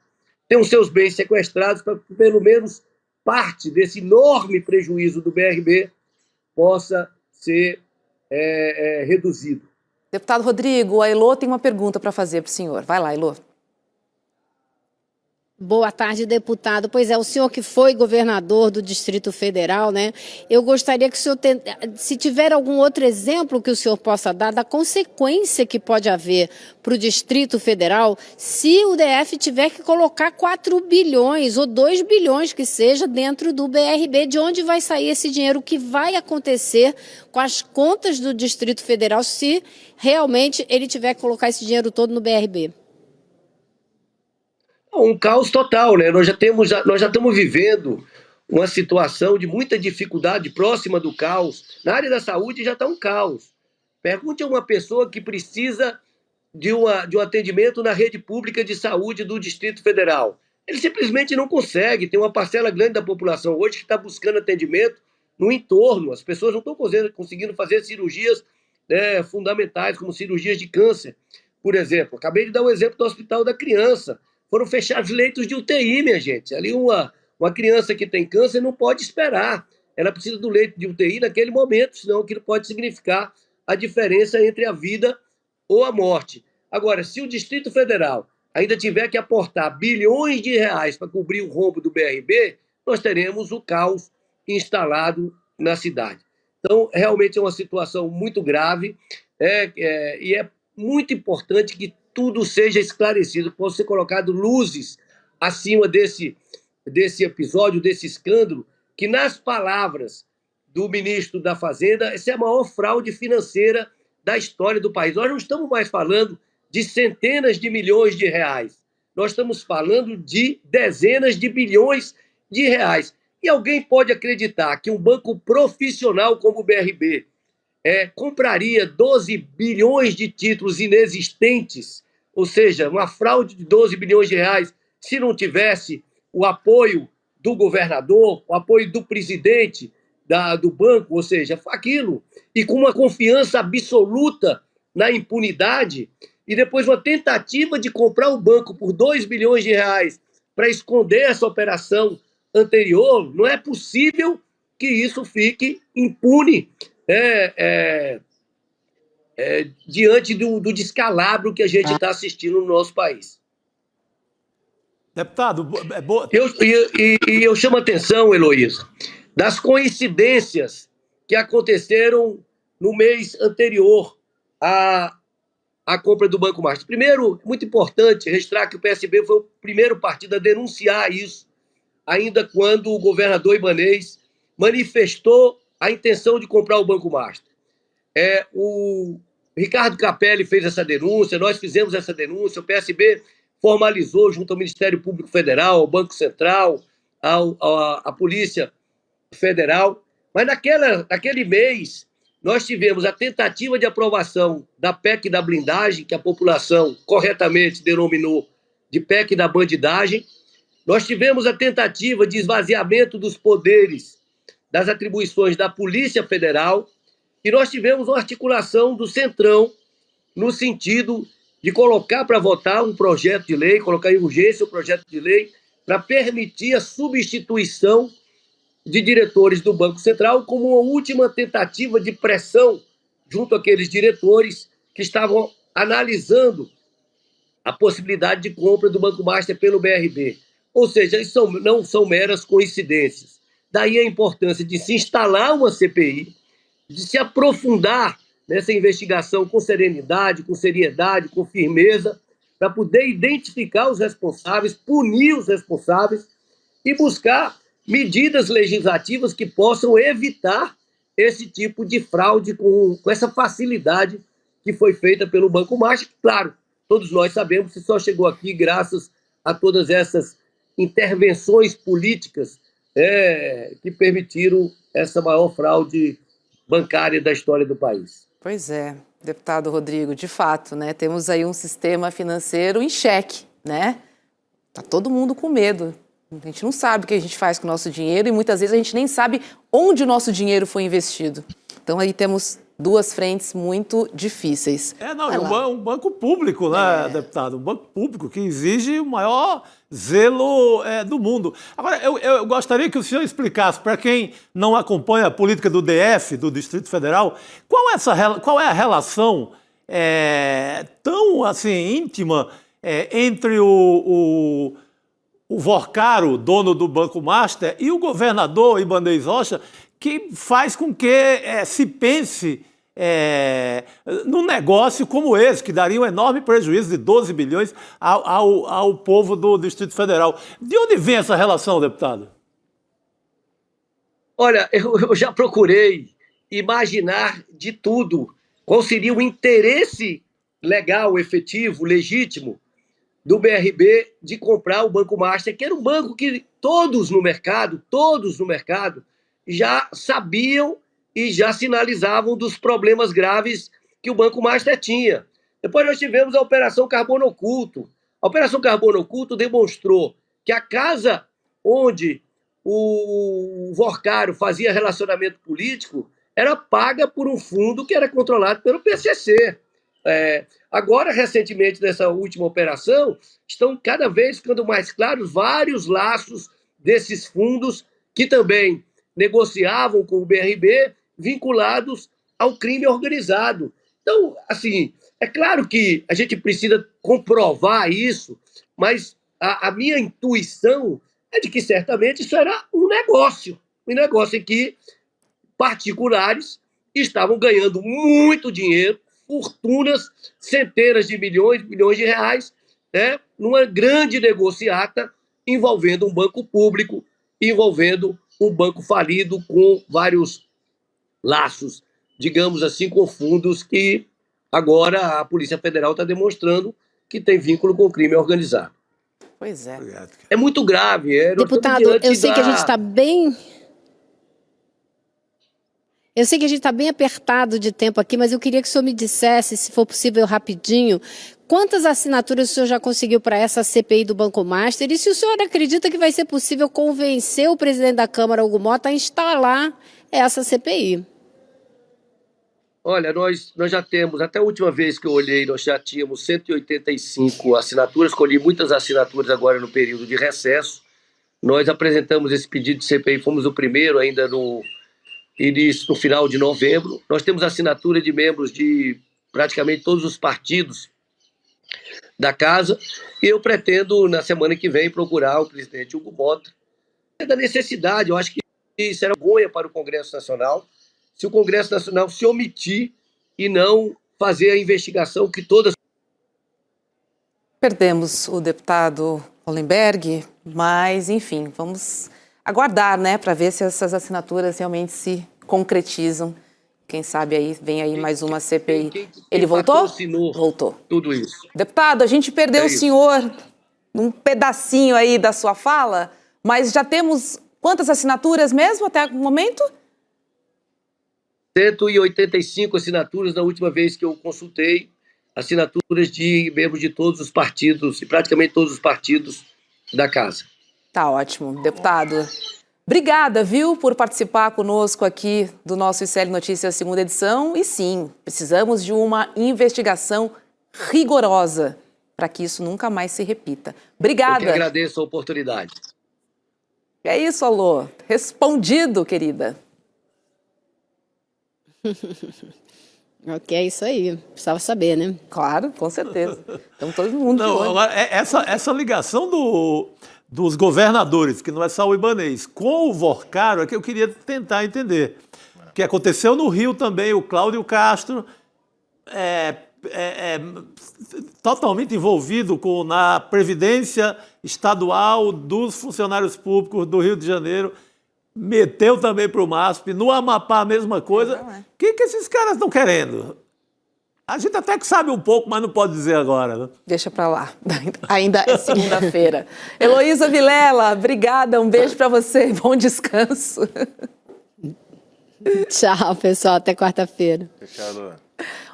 tenham seus bens sequestrados, para que pelo menos parte desse enorme prejuízo do BRB possa ser reduzido. Deputado Rodrigo, a Elô tem uma pergunta para fazer para o senhor. Vai lá, Elô. Boa tarde, deputado. Pois é, o senhor que foi governador do Distrito Federal, né? Eu gostaria que o senhor, se tiver algum outro exemplo que o senhor possa dar da consequência que pode haver para o Distrito Federal se o DF tiver que colocar 4 bilhões ou 2 bilhões que seja dentro do BRB, de onde vai sair esse dinheiro, o que vai acontecer com as contas do Distrito Federal se realmente ele tiver que colocar esse dinheiro todo no BRB? Um caos total, né? Nós já estamos vivendo uma situação de muita dificuldade próxima do caos. Na área da saúde já está um caos. Pergunte a uma pessoa que precisa de um atendimento na rede pública de saúde do Distrito Federal. Ele simplesmente não consegue. Tem uma parcela grande da população hoje que está buscando atendimento no entorno. As pessoas não estão conseguindo fazer cirurgias fundamentais, como cirurgias de câncer, por exemplo. Acabei de dar um exemplo do Hospital da Criança. Foram fechados leitos de UTI, minha gente. Ali uma criança que tem câncer não pode esperar. Ela precisa do leito de UTI naquele momento, senão aquilo pode significar a diferença entre a vida ou a morte. Agora, se o Distrito Federal ainda tiver que aportar bilhões de reais para cobrir o rombo do BRB, nós teremos o caos instalado na cidade. Então, realmente é uma situação muito grave e é muito importante que tudo seja esclarecido, que possa ser colocado luzes acima desse episódio, desse escândalo, que nas palavras do ministro da Fazenda, essa é a maior fraude financeira da história do país. Nós não estamos mais falando de centenas de milhões de reais, nós estamos falando de dezenas de bilhões de reais. E alguém pode acreditar que um banco profissional como o BRB compraria 12 bilhões de títulos inexistentes, ou seja, uma fraude de 12 bilhões de reais, se não tivesse o apoio do governador, o apoio do presidente do banco, ou seja, aquilo, e com uma confiança absoluta na impunidade, e depois uma tentativa de comprar o banco por 2 bilhões de reais para esconder essa operação anterior, não é possível que isso fique impune diante do descalabro que a gente está assistindo no nosso país. Deputado, eu chamo a atenção, Heloísa, das coincidências que aconteceram no mês anterior à compra do Banco Master. Primeiro, muito importante registrar que o PSB foi o primeiro partido a denunciar isso, ainda quando o governador Ibanez manifestou a intenção de comprar o Banco Master. O Ricardo Capelli fez essa denúncia, nós fizemos essa denúncia, o PSB formalizou junto ao Ministério Público Federal, ao Banco Central, à Polícia Federal, mas naquele mês nós tivemos a tentativa de aprovação da PEC da blindagem, que a população corretamente denominou de PEC da bandidagem. Nós tivemos a tentativa de esvaziamento dos poderes, das atribuições da Polícia Federal, E nós tivemos uma articulação do Centrão no sentido de colocar para votar um projeto de lei, colocar em urgência um projeto de lei para permitir a substituição de diretores do Banco Central como uma última tentativa de pressão junto àqueles diretores que estavam analisando a possibilidade de compra do Banco Master pelo BRB. Ou seja, isso não são meras coincidências. Daí a importância de se instalar uma CPI, de se aprofundar nessa investigação com serenidade, com seriedade, com firmeza, para poder identificar os responsáveis, punir os responsáveis e buscar medidas legislativas que possam evitar esse tipo de fraude com essa facilidade que foi feita pelo Banco Master. Claro, todos nós sabemos que só chegou aqui graças a todas essas intervenções políticas que permitiram essa maior fraude bancária da história do país. Pois é, deputado Rodrigo, de fato, né? Temos aí um sistema financeiro em xeque, né? Tá todo mundo com medo. A gente não sabe o que a gente faz com o nosso dinheiro e muitas vezes a gente nem sabe onde o nosso dinheiro foi investido. Então aí temos duas frentes muito difíceis. Um banco público, né, deputado? Um banco público que exige o maior zelo do mundo. Agora, eu gostaria que o senhor explicasse para quem não acompanha a política do DF, do Distrito Federal, qual é a relação tão assim íntima entre o Vorcaro, dono do Banco Master, e o governador Ibanez Rocha, que faz com que se pense num negócio como esse, que daria um enorme prejuízo de 12 bilhões ao povo do Distrito Federal. De onde vem essa relação, deputado? Olha, eu já procurei imaginar de tudo qual seria o interesse legal, efetivo, legítimo do BRB de comprar o Banco Master, que era um banco que todos no mercado, já sabiam e já sinalizavam dos problemas graves que o Banco Master tinha. Depois nós tivemos a Operação Carbono Oculto. A Operação Carbono Oculto demonstrou que a casa onde o Vorcaro fazia relacionamento político era paga por um fundo que era controlado pelo PCC. Agora, recentemente, nessa última operação, estão cada vez ficando mais claros vários laços desses fundos que também negociavam com o BRB vinculados ao crime organizado. Então, assim, é claro que a gente precisa comprovar isso, mas a minha intuição é de que certamente isso era um negócio em que particulares estavam ganhando muito dinheiro, fortunas, centenas de milhões de reais, numa grande negociata envolvendo um banco público, envolvendo um banco falido com vários laços, digamos assim, com fundos que agora a Polícia Federal está demonstrando que tem vínculo com o crime organizado. Pois é. É muito grave. Deputado, eu sei que a gente está bem... Eu sei que a gente está bem apertado de tempo aqui, mas eu queria que o senhor me dissesse, se for possível rapidinho, quantas assinaturas o senhor já conseguiu para essa CPI do Banco Master e se o senhor acredita que vai ser possível convencer o presidente da Câmara, Hugo Mota, a instalar essa CPI. Olha, nós já temos, até a última vez que eu olhei, nós já tínhamos 185 assinaturas, colhi muitas assinaturas agora no período de recesso. Nós apresentamos esse pedido de CPI, fomos o primeiro ainda no final de novembro. Nós temos assinatura de membros de praticamente todos os partidos da casa e eu pretendo, na semana que vem, procurar o presidente Hugo Mota. É da necessidade, eu acho que será vergonha para o Congresso Nacional se o Congresso Nacional se omitir e não fazer a investigação que todas... Perdemos o deputado Hollenberg, mas, enfim, vamos aguardar, né, para ver se essas assinaturas realmente se concretizam. Quem sabe aí vem aí mais uma CPI. Ele voltou? Voltou. Tudo isso. Deputado, a gente perdeu o senhor num pedacinho aí da sua fala, mas já temos quantas assinaturas mesmo até o momento? 185 assinaturas na última vez que eu consultei, assinaturas de membros de todos os partidos, e praticamente todos os partidos da casa. Tá ótimo. Deputado, Obrigada, viu, por participar conosco aqui do nosso ICL Notícias segunda edição. E sim, precisamos de uma investigação rigorosa para que isso nunca mais se repita. Obrigada. Eu que agradeço a oportunidade. É isso, Alô. Respondido, querida. Ok, é isso aí. Precisava saber, né? Claro, com certeza. Então todo mundo de Não, olho. agora, essa ligação dos governadores, que não é só o Ibanez, com o Vorcaro, é que eu queria tentar entender. O que aconteceu no Rio também, o Cláudio Castro é totalmente envolvido na Previdência Estadual dos funcionários públicos do Rio de Janeiro, meteu também para o MASP, no Amapá a mesma coisa. O que esses caras estão querendo? A gente até que sabe um pouco, mas não pode dizer agora. Né? Deixa pra lá. Ainda é segunda-feira. Heloísa Vilela, obrigada. Um beijo pra você. Bom descanso. Tchau, pessoal. Até quarta-feira. Fechado.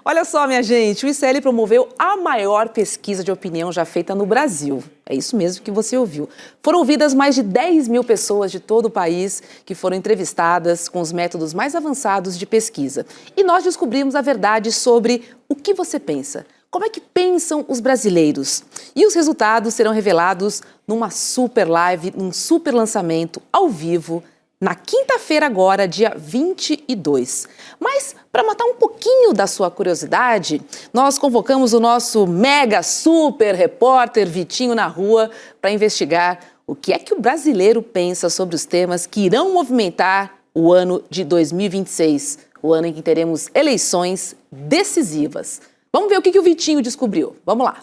Olha só, minha gente, o ICL promoveu a maior pesquisa de opinião já feita no Brasil. É isso mesmo que você ouviu. Foram ouvidas mais de 10 mil pessoas de todo o país que foram entrevistadas com os métodos mais avançados de pesquisa. E nós descobrimos a verdade sobre o que você pensa. Como é que pensam os brasileiros? E os resultados serão revelados numa super live, num super lançamento ao vivo, na quinta-feira agora, dia 22. Mas, para matar um pouquinho da sua curiosidade, nós convocamos o nosso mega super repórter Vitinho na Rua para investigar o que é que o brasileiro pensa sobre os temas que irão movimentar o ano de 2026, o ano em que teremos eleições decisivas. Vamos ver o que o Vitinho descobriu. Vamos lá.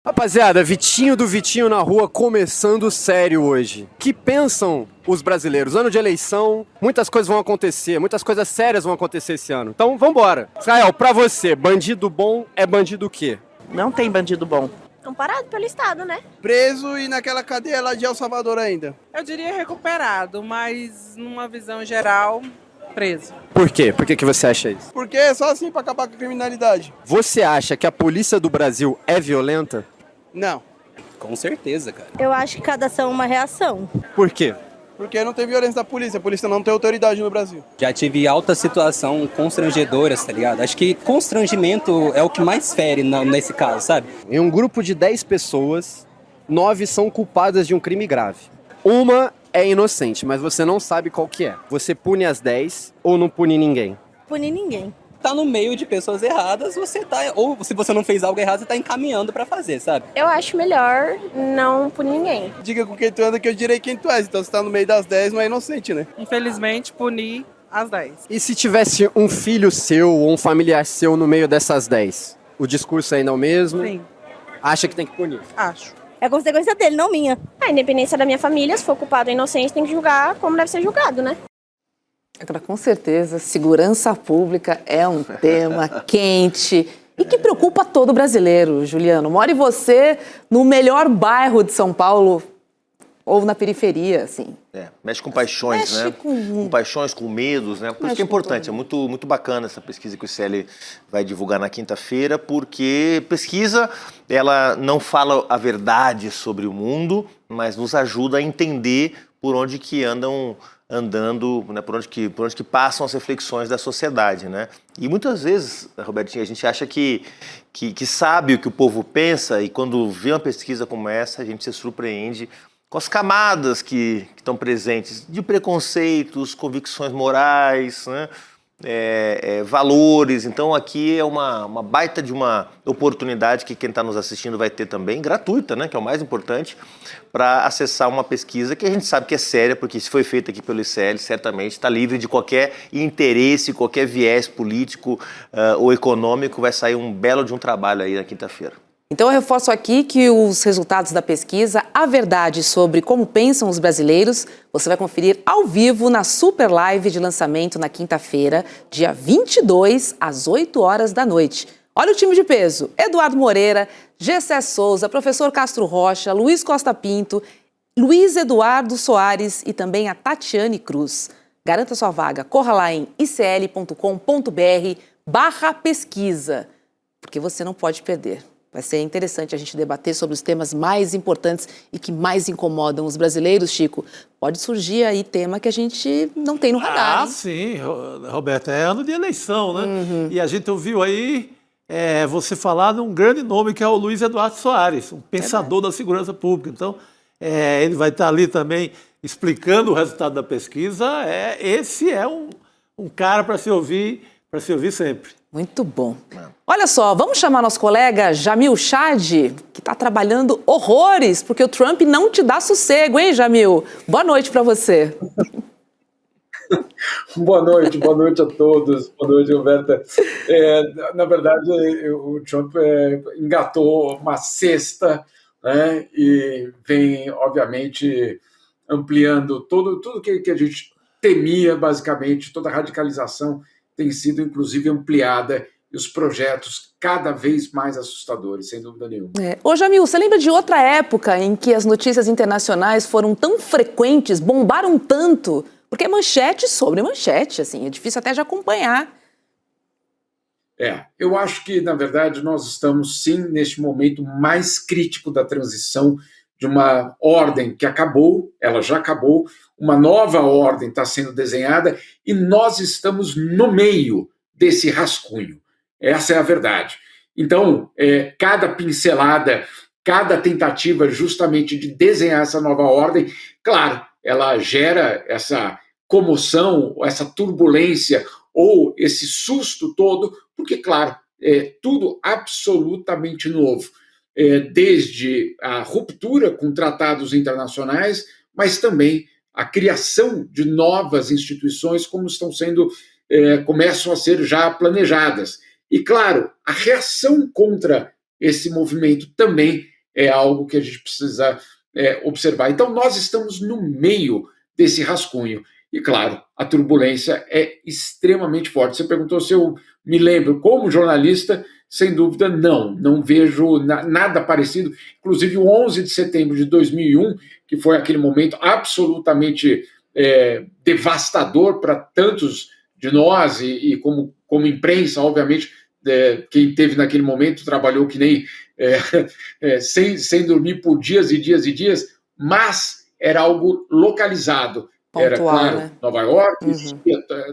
Rapaziada, Vitinho do Vitinho na Rua começando sério hoje. O que pensam os brasileiros? Ano de eleição, muitas coisas vão acontecer, muitas coisas sérias vão acontecer esse ano. Então, vambora. Israel, pra você, bandido bom é bandido o quê? Não tem bandido bom. Amparado pelo Estado, né? Preso e naquela cadeia lá de El Salvador ainda. Eu diria recuperado, mas numa visão geral, preso. Por quê? Por que você acha isso? Porque é só assim pra acabar com a criminalidade. Você acha que a polícia do Brasil é violenta? Não. Com certeza, cara. Eu acho que cada ação é uma reação. Por quê? Porque não tem violência da polícia. A polícia não tem autoridade no Brasil. Já tive alta situação constrangedoras, tá ligado? Acho que constrangimento é o que mais fere nesse caso, sabe? Em um grupo de 10 pessoas, 9 são culpadas de um crime grave. Uma é inocente, mas você não sabe qual que é. Você pune as 10 ou não pune ninguém? Punir ninguém. Tá no meio de pessoas erradas, você tá... Ou se você não fez algo errado, você tá encaminhando pra fazer, sabe? Eu acho melhor não punir ninguém. Diga com quem tu anda que eu direi quem tu és. Então você tá no meio das 10, não é inocente, né? Infelizmente, punir as 10. E se tivesse um filho seu ou um familiar seu no meio dessas 10? O discurso ainda é o mesmo? Sim. Acha que tem que punir? Acho. É consequência dele, não minha. A independência da minha família, se for culpado ou inocente, tem que julgar como deve ser julgado, né? Agora, com certeza, segurança pública é um tema quente e que preocupa todo brasileiro, Juliano. More você no melhor bairro de São Paulo ou na periferia, assim. Mexe com paixões, Mexe né? com paixões, com medos, né? Por isso que é importante, é muito bacana essa pesquisa que o ICL vai divulgar na quinta-feira, porque pesquisa, ela não fala a verdade sobre o mundo, mas nos ajuda a entender por onde que andando, né, por onde que passam as reflexões da sociedade, né? E muitas vezes, Robertinho, a gente acha que sabe o que o povo pensa, e quando vê uma pesquisa como essa, a gente se surpreende com as camadas que estão presentes de preconceitos, convicções morais, né? Valores. Então aqui é uma baita de uma oportunidade que quem está nos assistindo vai ter também, gratuita, né, que é o mais importante, para acessar uma pesquisa que a gente sabe que é séria, porque se foi feita aqui pelo ICL, certamente está livre de qualquer interesse, qualquer viés político ou econômico. Vai sair um belo de um trabalho aí na quinta-feira. Então eu reforço aqui que os resultados da pesquisa, a verdade sobre como pensam os brasileiros, você vai conferir ao vivo na super live de lançamento na quinta-feira, dia 22, às 8 horas da noite. Olha o time de peso: Eduardo Moreira, Gessé Souza, professor Castro Rocha, Luiz Costa Pinto, Luiz Eduardo Soares e também a Tatiane Cruz. Garanta sua vaga, corra lá em icl.com.br/pesquisa, porque você não pode perder. Vai ser interessante a gente debater sobre os temas mais importantes e que mais incomodam os brasileiros, Chico. Pode surgir aí tema que a gente não tem no radar. Sim, Roberto, é ano de eleição, né? E a gente ouviu aí você falar de um grande nome que é o Luiz Eduardo Soares, um pensador da segurança pública. Então, ele vai estar ali também explicando o resultado da pesquisa. Esse é um cara para se ouvir sempre. Muito bom. Olha só, vamos chamar nosso colega Jamil Chad, que está trabalhando horrores, porque o Trump não te dá sossego, hein, Jamil? Boa noite para você. Boa noite a todos. Boa noite, Roberta. Na verdade, o Trump engatou uma cesta, né, e vem, obviamente, ampliando tudo que a gente temia, basicamente, toda a radicalização tem sido, inclusive, ampliada e os projetos cada vez mais assustadores, sem dúvida nenhuma. Ô, Jamil, você lembra de outra época em que as notícias internacionais foram tão frequentes, bombaram tanto? Porque é manchete sobre manchete, assim, é difícil até de acompanhar. Eu acho que, na verdade, nós estamos, sim, neste momento mais crítico da transição de uma ordem que acabou, ela já acabou, uma nova ordem está sendo desenhada e nós estamos no meio desse rascunho. Essa é a verdade. Então, cada pincelada, cada tentativa justamente de desenhar essa nova ordem, claro, ela gera essa comoção, essa turbulência ou esse susto todo, porque, claro, é tudo absolutamente novo. Desde a ruptura com tratados internacionais, mas também a criação de novas instituições como começam a ser já planejadas. E, claro, a reação contra esse movimento também é algo que a gente precisa observar. Então, nós estamos no meio desse rascunho. E, claro, a turbulência é extremamente forte. Você perguntou se eu me lembro como jornalista, sem dúvida, não vejo nada parecido. Inclusive, o 11 de setembro de 2001, que foi aquele momento absolutamente devastador para tantos de nós e como imprensa, obviamente, quem teve naquele momento trabalhou que nem sem dormir por dias e dias e dias, mas era algo localizado. Era, claro, né? Nova York,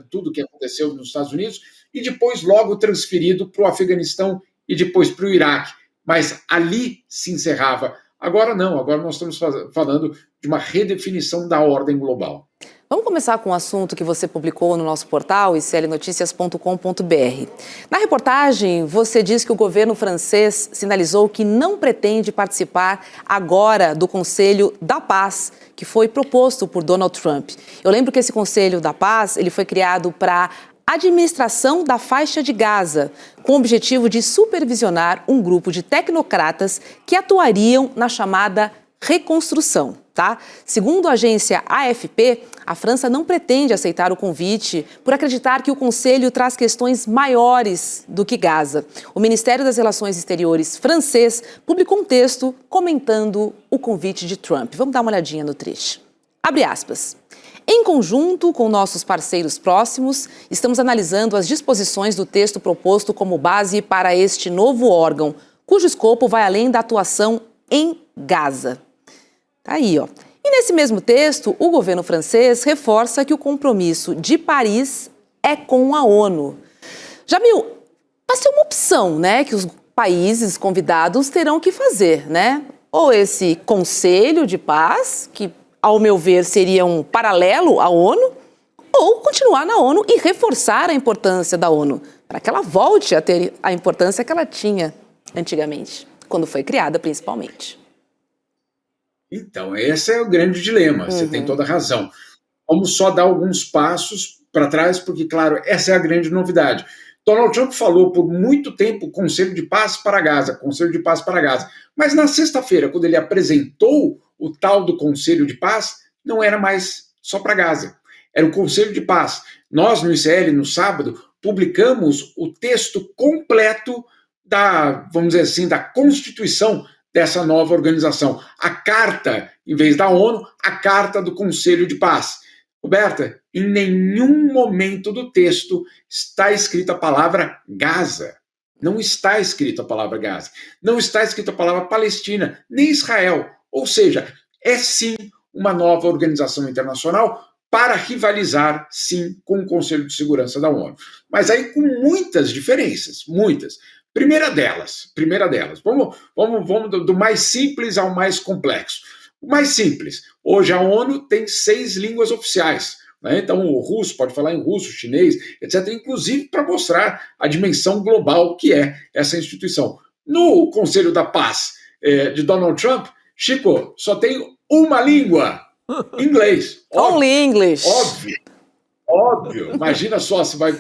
tudo que aconteceu nos Estados Unidos, e depois logo transferido para o Afeganistão e depois para o Iraque. Mas ali se encerrava. Agora não, agora nós estamos falando de uma redefinição da ordem global. Vamos começar com um assunto que você publicou no nosso portal, iclnoticias.com.br. Na reportagem, você diz que o governo francês sinalizou que não pretende participar agora do Conselho da Paz, que foi proposto por Donald Trump. Eu lembro que esse Conselho da Paz ele foi criado para administração da faixa de Gaza, com o objetivo de supervisionar um grupo de tecnocratas que atuariam na chamada reconstrução. Tá? Segundo a agência AFP, a França não pretende aceitar o convite por acreditar que o Conselho traz questões maiores do que Gaza. O Ministério das Relações Exteriores francês publicou um texto comentando o convite de Trump. Vamos dar uma olhadinha no trecho. Abre aspas. Em conjunto com nossos parceiros próximos, estamos analisando as disposições do texto proposto como base para este novo órgão, cujo escopo vai além da atuação em Gaza. Tá aí, ó. E nesse mesmo texto, o governo francês reforça que o compromisso de Paris é com a ONU. Jamil, vai ser uma opção, né, que os países convidados terão que fazer, né? Ou esse Conselho de Paz, que, ao meu ver, seria um paralelo à ONU, ou continuar na ONU e reforçar a importância da ONU, para que ela volte a ter a importância que ela tinha antigamente, quando foi criada, principalmente. Então, esse é o grande dilema, você tem toda a razão. Vamos só dar alguns passos para trás, porque, claro, essa é a grande novidade. Donald Trump falou por muito tempo Conselho de Paz para Gaza, Conselho de Paz para Gaza. Mas na sexta-feira, quando ele apresentou o tal do Conselho de Paz, não era mais só para Gaza, era o Conselho de Paz. Nós, no ICL, no sábado, publicamos o texto completo vamos dizer assim, da Constituição dessa nova organização. A carta, em vez da ONU, a carta do Conselho de Paz. Roberta, em nenhum momento do texto está escrita a palavra Gaza. Não está escrito a palavra Gaza, não está escrito a palavra Palestina, nem Israel. Ou seja, é sim uma nova organização internacional para rivalizar, sim, com o Conselho de Segurança da ONU. Mas aí com muitas diferenças, muitas. Primeira delas, vamos do mais simples ao mais complexo. O mais simples, hoje a ONU tem 6 línguas oficiais. Então, o russo pode falar em russo, chinês, etc., inclusive para mostrar a dimensão global que é essa instituição. No Conselho da Paz de Donald Trump, Chico, só tem uma língua, inglês. Only English. Óbvio. Imagina só se vai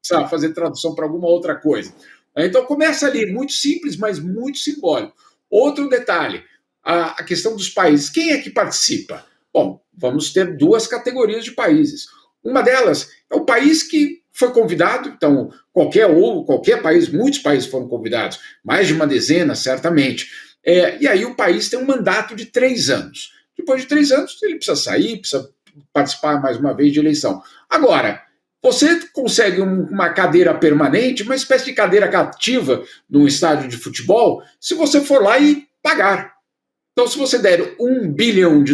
precisar fazer tradução para alguma outra coisa. Então, começa ali, muito simples, mas muito simbólico. Outro detalhe, a questão dos países. Quem é que participa? Bom, vamos ter 2 categorias de países. Uma delas é o país que foi convidado, então qualquer país, muitos países foram convidados, mais de uma dezena, certamente. E aí o país tem um mandato de 3 anos. Depois de 3 anos, ele precisa sair, precisa participar mais uma vez de eleição. Agora, você consegue uma cadeira permanente, uma espécie de cadeira cativa num estádio de futebol, se você for lá e pagar. Então, se você der $1 bilhão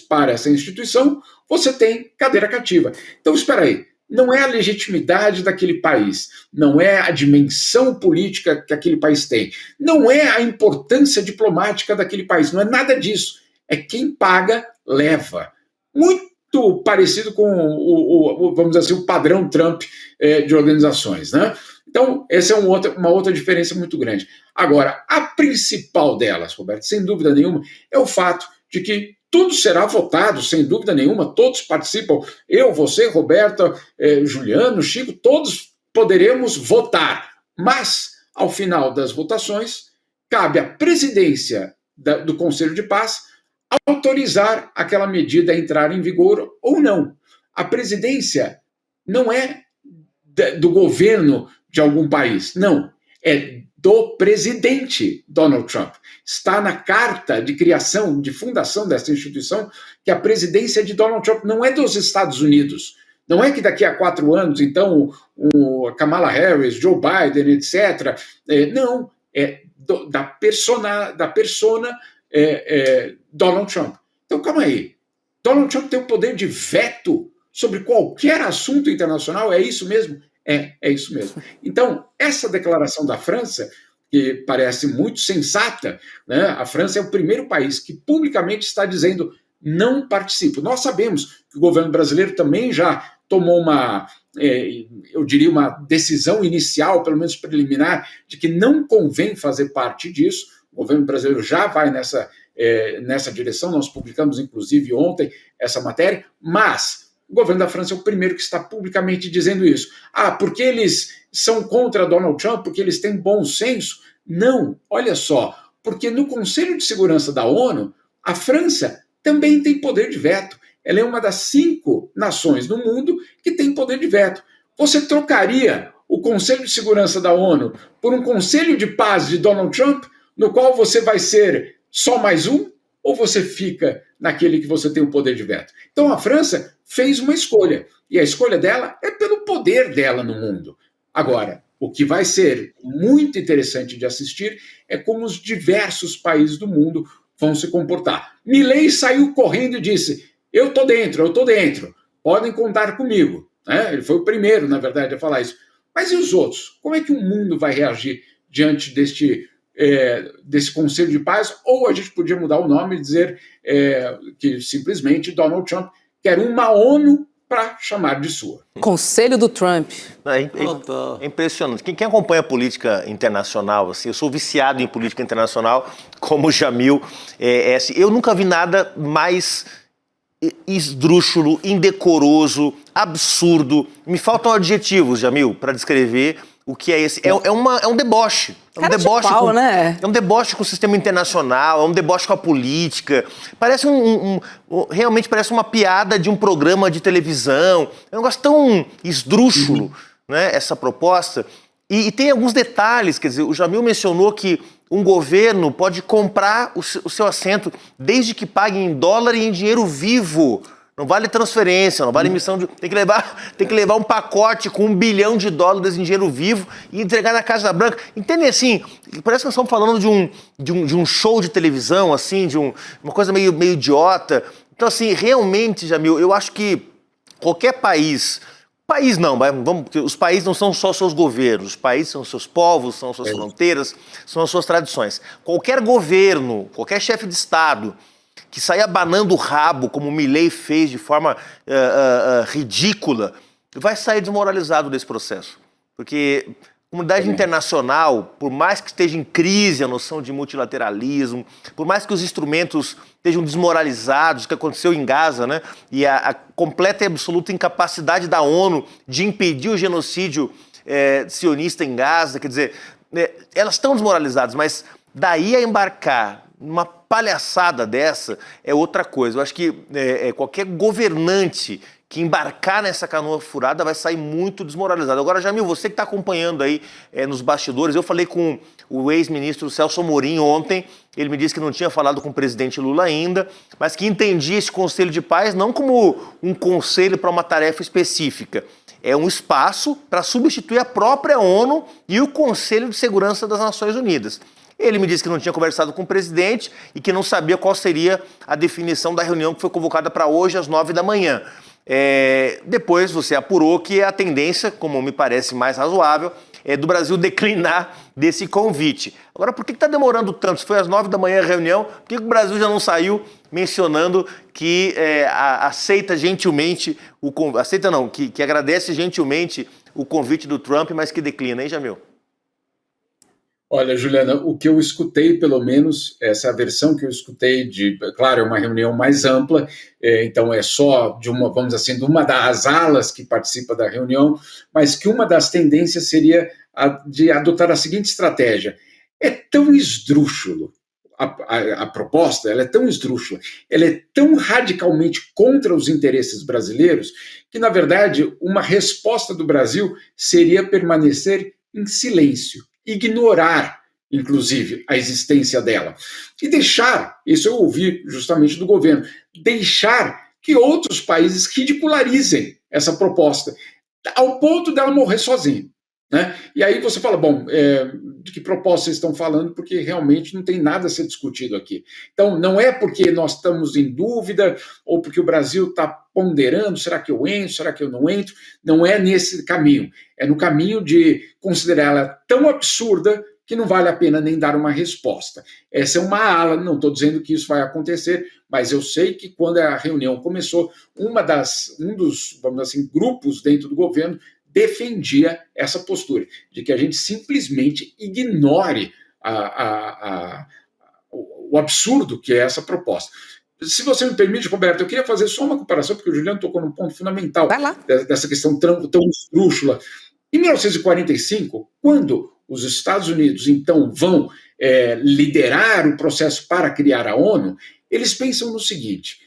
para essa instituição, você tem cadeira cativa. Então, espera aí, não é a legitimidade daquele país, não é a dimensão política que aquele país tem, não é a importância diplomática daquele país, não é nada disso. É quem paga, leva. Muito parecido com vamos dizer assim, o padrão Trump de organizações, né? Então, essa é uma outra diferença muito grande. Agora, a principal delas, Roberto, sem dúvida nenhuma, é o fato de que tudo será votado, sem dúvida nenhuma, todos participam, eu, você, Roberta, Juliano, Chico, todos poderemos votar, mas, ao final das votações, cabe à presidência do Conselho de Paz autorizar aquela medida a entrar em vigor ou não. A presidência não é do governo de algum país, não, é do presidente Donald Trump. Está na carta de criação, de fundação dessa instituição, que a presidência de Donald Trump não é dos Estados Unidos. Não é que daqui a 4 anos, então, o Kamala Harris, Joe Biden, etc. Não, é da persona Donald Trump. Então, calma aí. Donald Trump tem o poder de veto sobre qualquer assunto internacional, é isso mesmo? É isso mesmo. Então, essa declaração da França, que parece muito sensata, né? A França é o primeiro país que publicamente está dizendo não participo. Nós sabemos que o governo brasileiro também já tomou uma decisão inicial, pelo menos preliminar, de que não convém fazer parte disso. O governo brasileiro já vai nessa direção, nós publicamos inclusive ontem essa matéria, mas o governo da França é o primeiro que está publicamente dizendo isso. Porque eles são contra Donald Trump, porque eles têm bom senso? Não, olha só, porque no Conselho de Segurança da ONU, a França também tem poder de veto. Ela é uma das 5 nações do mundo que tem poder de veto. Você trocaria o Conselho de Segurança da ONU por um Conselho de Paz de Donald Trump, no qual você vai ser só mais um, ou você fica naquele que você tem o poder de veto? Então a França fez uma escolha, e a escolha dela é pelo poder dela no mundo. Agora, o que vai ser muito interessante de assistir é como os diversos países do mundo vão se comportar. Milei saiu correndo e disse, eu estou dentro, podem contar comigo. Ele foi o primeiro, na verdade, a falar isso. Mas e os outros? Como é que o mundo vai reagir diante desse Conselho de Paz? Ou a gente podia mudar o nome e dizer que simplesmente Donald Trump quer uma ONU para chamar de sua. Conselho do Trump. É impressionante. Quem acompanha a política internacional, assim, eu sou viciado em política internacional, como o Jamil. Eu nunca vi nada mais esdrúxulo, indecoroso, absurdo. Me faltam adjetivos, Jamil, para descrever o que é esse. É um deboche. É um deboche com o sistema internacional, é um deboche com a política. Parece realmente parece uma piada de um programa de televisão. É um negócio tão esdrúxulo, né, essa proposta. E tem alguns detalhes, quer dizer, o Jamil mencionou que um governo pode comprar o seu assento desde que pague em dólar e em dinheiro vivo Não vale transferência, não vale emissão de... Tem que levar um pacote com $1 bilhão em dinheiro vivo e entregar na Casa Branca. Entendem assim? Parece que nós estamos falando de um show de televisão, assim, de uma coisa meio idiota. Então, assim, realmente, Jamil, eu acho que qualquer país não, os países não são só seus governos, os países são seus povos, são suas fronteiras, são as suas tradições. Qualquer governo, qualquer chefe de Estado que sair abanando o rabo, como o Milei fez de forma ridícula, vai sair desmoralizado desse processo. Porque a comunidade internacional, por mais que esteja em crise a noção de multilateralismo, por mais que os instrumentos estejam desmoralizados, o que aconteceu em Gaza, né? E a completa e absoluta incapacidade da ONU de impedir o genocídio sionista em Gaza, quer dizer, elas estão desmoralizadas, mas daí a embarcar numa palhaçada dessa é outra coisa. Eu acho que qualquer governante que embarcar nessa canoa furada vai sair muito desmoralizado. Agora, Jamil, você que está acompanhando aí nos bastidores, eu falei com o ex-ministro Celso Amorim ontem, ele me disse que não tinha falado com o presidente Lula ainda, mas que entendia esse Conselho de Paz não como um conselho para uma tarefa específica, é um espaço para substituir a própria ONU e o Conselho de Segurança das Nações Unidas. Ele me disse que não tinha conversado com o presidente e que não sabia qual seria a definição da reunião que foi convocada para hoje às 9 da manhã. Depois você apurou que a tendência, como me parece mais razoável, é do Brasil declinar desse convite. Agora, por que está demorando tanto? Se foi às 9 da manhã a reunião, por que o Brasil já não saiu mencionando que aceita gentilmente, que agradece gentilmente o convite do Trump, mas que declina, hein, Jamil? Olha, Juliana, o que eu escutei, pelo menos, essa versão que eu escutei claro, é uma reunião mais ampla, então é só de vamos dizer assim, de uma das alas que participa da reunião, mas que uma das tendências seria de adotar a seguinte estratégia. É tão esdrúxulo a proposta, ela é tão esdrúxula, ela é tão radicalmente contra os interesses brasileiros, que, na verdade, uma resposta do Brasil seria permanecer em silêncio, ignorar, inclusive, a existência dela. E deixar, isso eu ouvi justamente do governo, deixar que outros países ridicularizem essa proposta, ao ponto dela morrer sozinha. Né? E aí você fala, bom, de que proposta vocês estão falando, porque realmente não tem nada a ser discutido aqui. Então, não é porque nós estamos em dúvida, ou porque o Brasil está ponderando, será que eu entro, será que eu não entro? Não é nesse caminho. É no caminho de considerá-la tão absurda que não vale a pena nem dar uma resposta. Essa é uma ala, não estou dizendo que isso vai acontecer, mas eu sei que quando a reunião começou, um dos, vamos dizer assim, grupos dentro do governo defendia essa postura, de que a gente simplesmente ignore o absurdo que é essa proposta. Se você me permite, Roberto, eu queria fazer só uma comparação, porque o Juliano tocou num ponto fundamental dessa questão tão esdrúxula. Em 1945, quando os Estados Unidos, então, vão liderar o processo para criar a ONU, eles pensam no seguinte: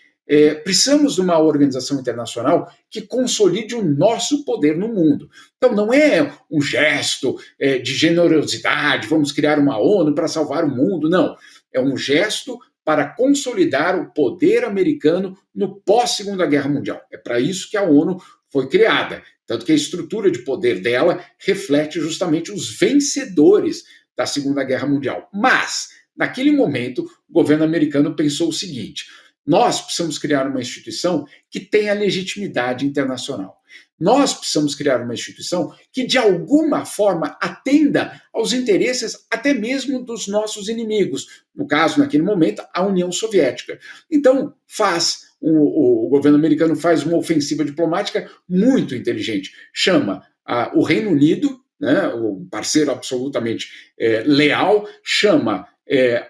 precisamos de uma organização internacional que consolide o nosso poder no mundo. Então, não é um gesto de generosidade, vamos criar uma ONU para salvar o mundo, não. É um gesto para consolidar o poder americano no pós-Segunda Guerra Mundial. É para isso que a ONU foi criada. Tanto que a estrutura de poder dela reflete justamente os vencedores da Segunda Guerra Mundial. Mas, naquele momento, o governo americano pensou o seguinte: nós precisamos criar uma instituição que tenha legitimidade internacional. Nós precisamos criar uma instituição que, de alguma forma, atenda aos interesses até mesmo dos nossos inimigos. No caso, naquele momento, a União Soviética. Então, o governo americano faz uma ofensiva diplomática muito inteligente. Chama o Reino Unido, né, o parceiro absolutamente leal, chama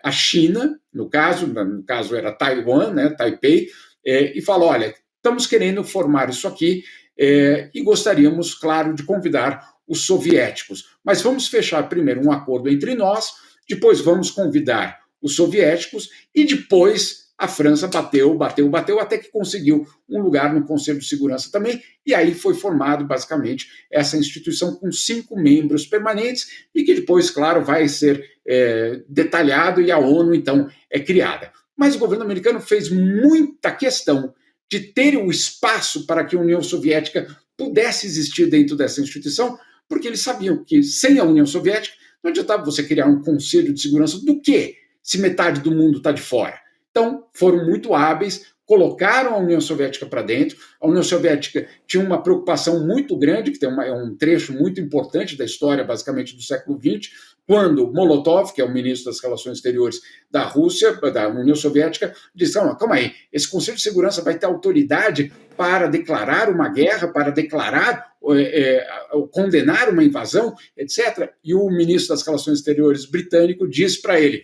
a China, no caso era Taiwan, né, Taipei, e fala, olha, estamos querendo formar isso aqui e gostaríamos, claro, de convidar os soviéticos, mas vamos fechar primeiro um acordo entre nós, depois vamos convidar os soviéticos e depois a França bateu, até que conseguiu um lugar no Conselho de Segurança também, e aí foi formado, basicamente, essa instituição com 5 membros permanentes e que depois, claro, vai ser detalhado e a ONU, então, é criada. Mas o governo americano fez muita questão de ter o espaço para que a União Soviética pudesse existir dentro dessa instituição, porque eles sabiam que sem a União Soviética não adiantava você criar um conselho de segurança do quê? Se metade do mundo está de fora. Então, foram muito hábeis, colocaram a União Soviética para dentro. A União Soviética tinha uma preocupação muito grande, que é um trecho muito importante da história, basicamente, do século XX, quando Molotov, que é o ministro das Relações Exteriores da Rússia, da União Soviética, disse, calma aí, esse Conselho de Segurança vai ter autoridade para declarar uma guerra, para declarar, condenar uma invasão, etc. E o ministro das Relações Exteriores britânico disse para ele,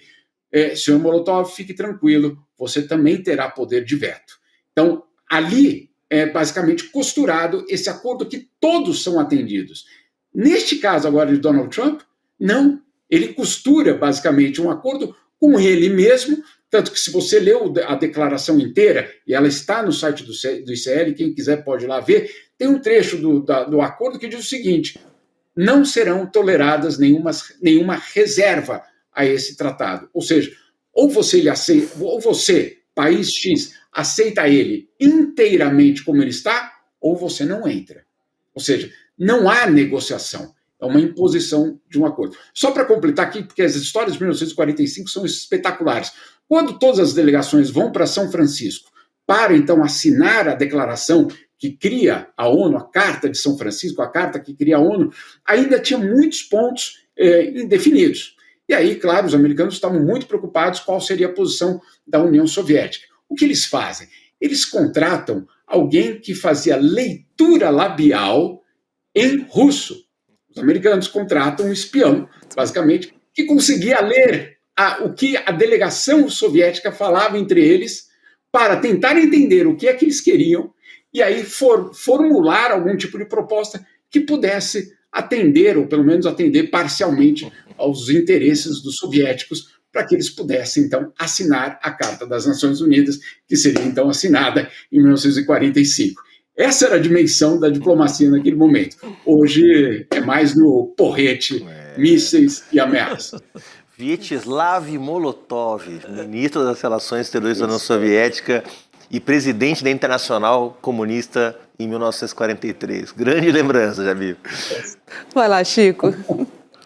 senhor Molotov, fique tranquilo, você também terá poder de veto. Então, ali é basicamente costurado esse acordo que todos são atendidos. Neste caso agora de Donald Trump, não. Ele costura basicamente um acordo com ele mesmo, tanto que se você leu a declaração inteira, e ela está no site do ICL, quem quiser pode ir lá ver, tem um trecho do acordo que diz o seguinte, não serão toleradas nenhuma reserva a esse tratado. Ou seja, ou você, país X, aceita ele inteiramente como ele está, ou você não entra. Ou seja, não há negociação. É uma imposição de um acordo. Só para completar aqui, porque as histórias de 1945 são espetaculares. Quando todas as delegações vão para São Francisco para, então, assinar a declaração que cria a ONU, a Carta de São Francisco, a carta que cria a ONU, ainda tinha muitos pontos indefinidos. E aí, claro, os americanos estavam muito preocupados qual seria a posição da União Soviética. O que eles fazem? Eles contratam alguém que fazia leitura labial em russo. Os americanos contratam um espião, basicamente, que conseguia ler o que a delegação soviética falava entre eles para tentar entender o que é que eles queriam e aí formular algum tipo de proposta que pudesse atender, ou pelo menos atender parcialmente aos interesses dos soviéticos, para que eles pudessem, então, assinar a Carta das Nações Unidas, que seria, então, assinada em 1945. Essa era a dimensão da diplomacia naquele momento. Hoje é mais no porrete, mísseis e ameaças. Vyacheslav Molotov, ministro das Relações Exteriores da União Soviética e presidente da Internacional Comunista em 1943. Grande lembrança, Jamil. Vai lá, Chico.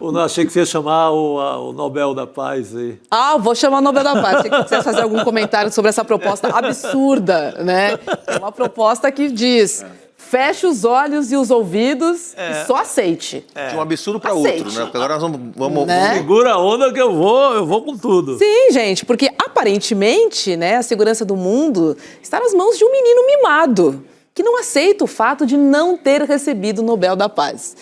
Eu não achei que você ia chamar o Nobel da Paz aí. Vou chamar o Nobel da Paz. Se você quiser fazer algum comentário sobre essa proposta absurda, né? É uma proposta que diz, feche os olhos e os ouvidos e só aceite. De um absurdo para outro, né? Porque agora nós vamos né? Segura a onda que eu vou com tudo. Sim, gente, porque aparentemente, né, a segurança do mundo está nas mãos de um menino mimado, que não aceita o fato de não ter recebido o Nobel da Paz.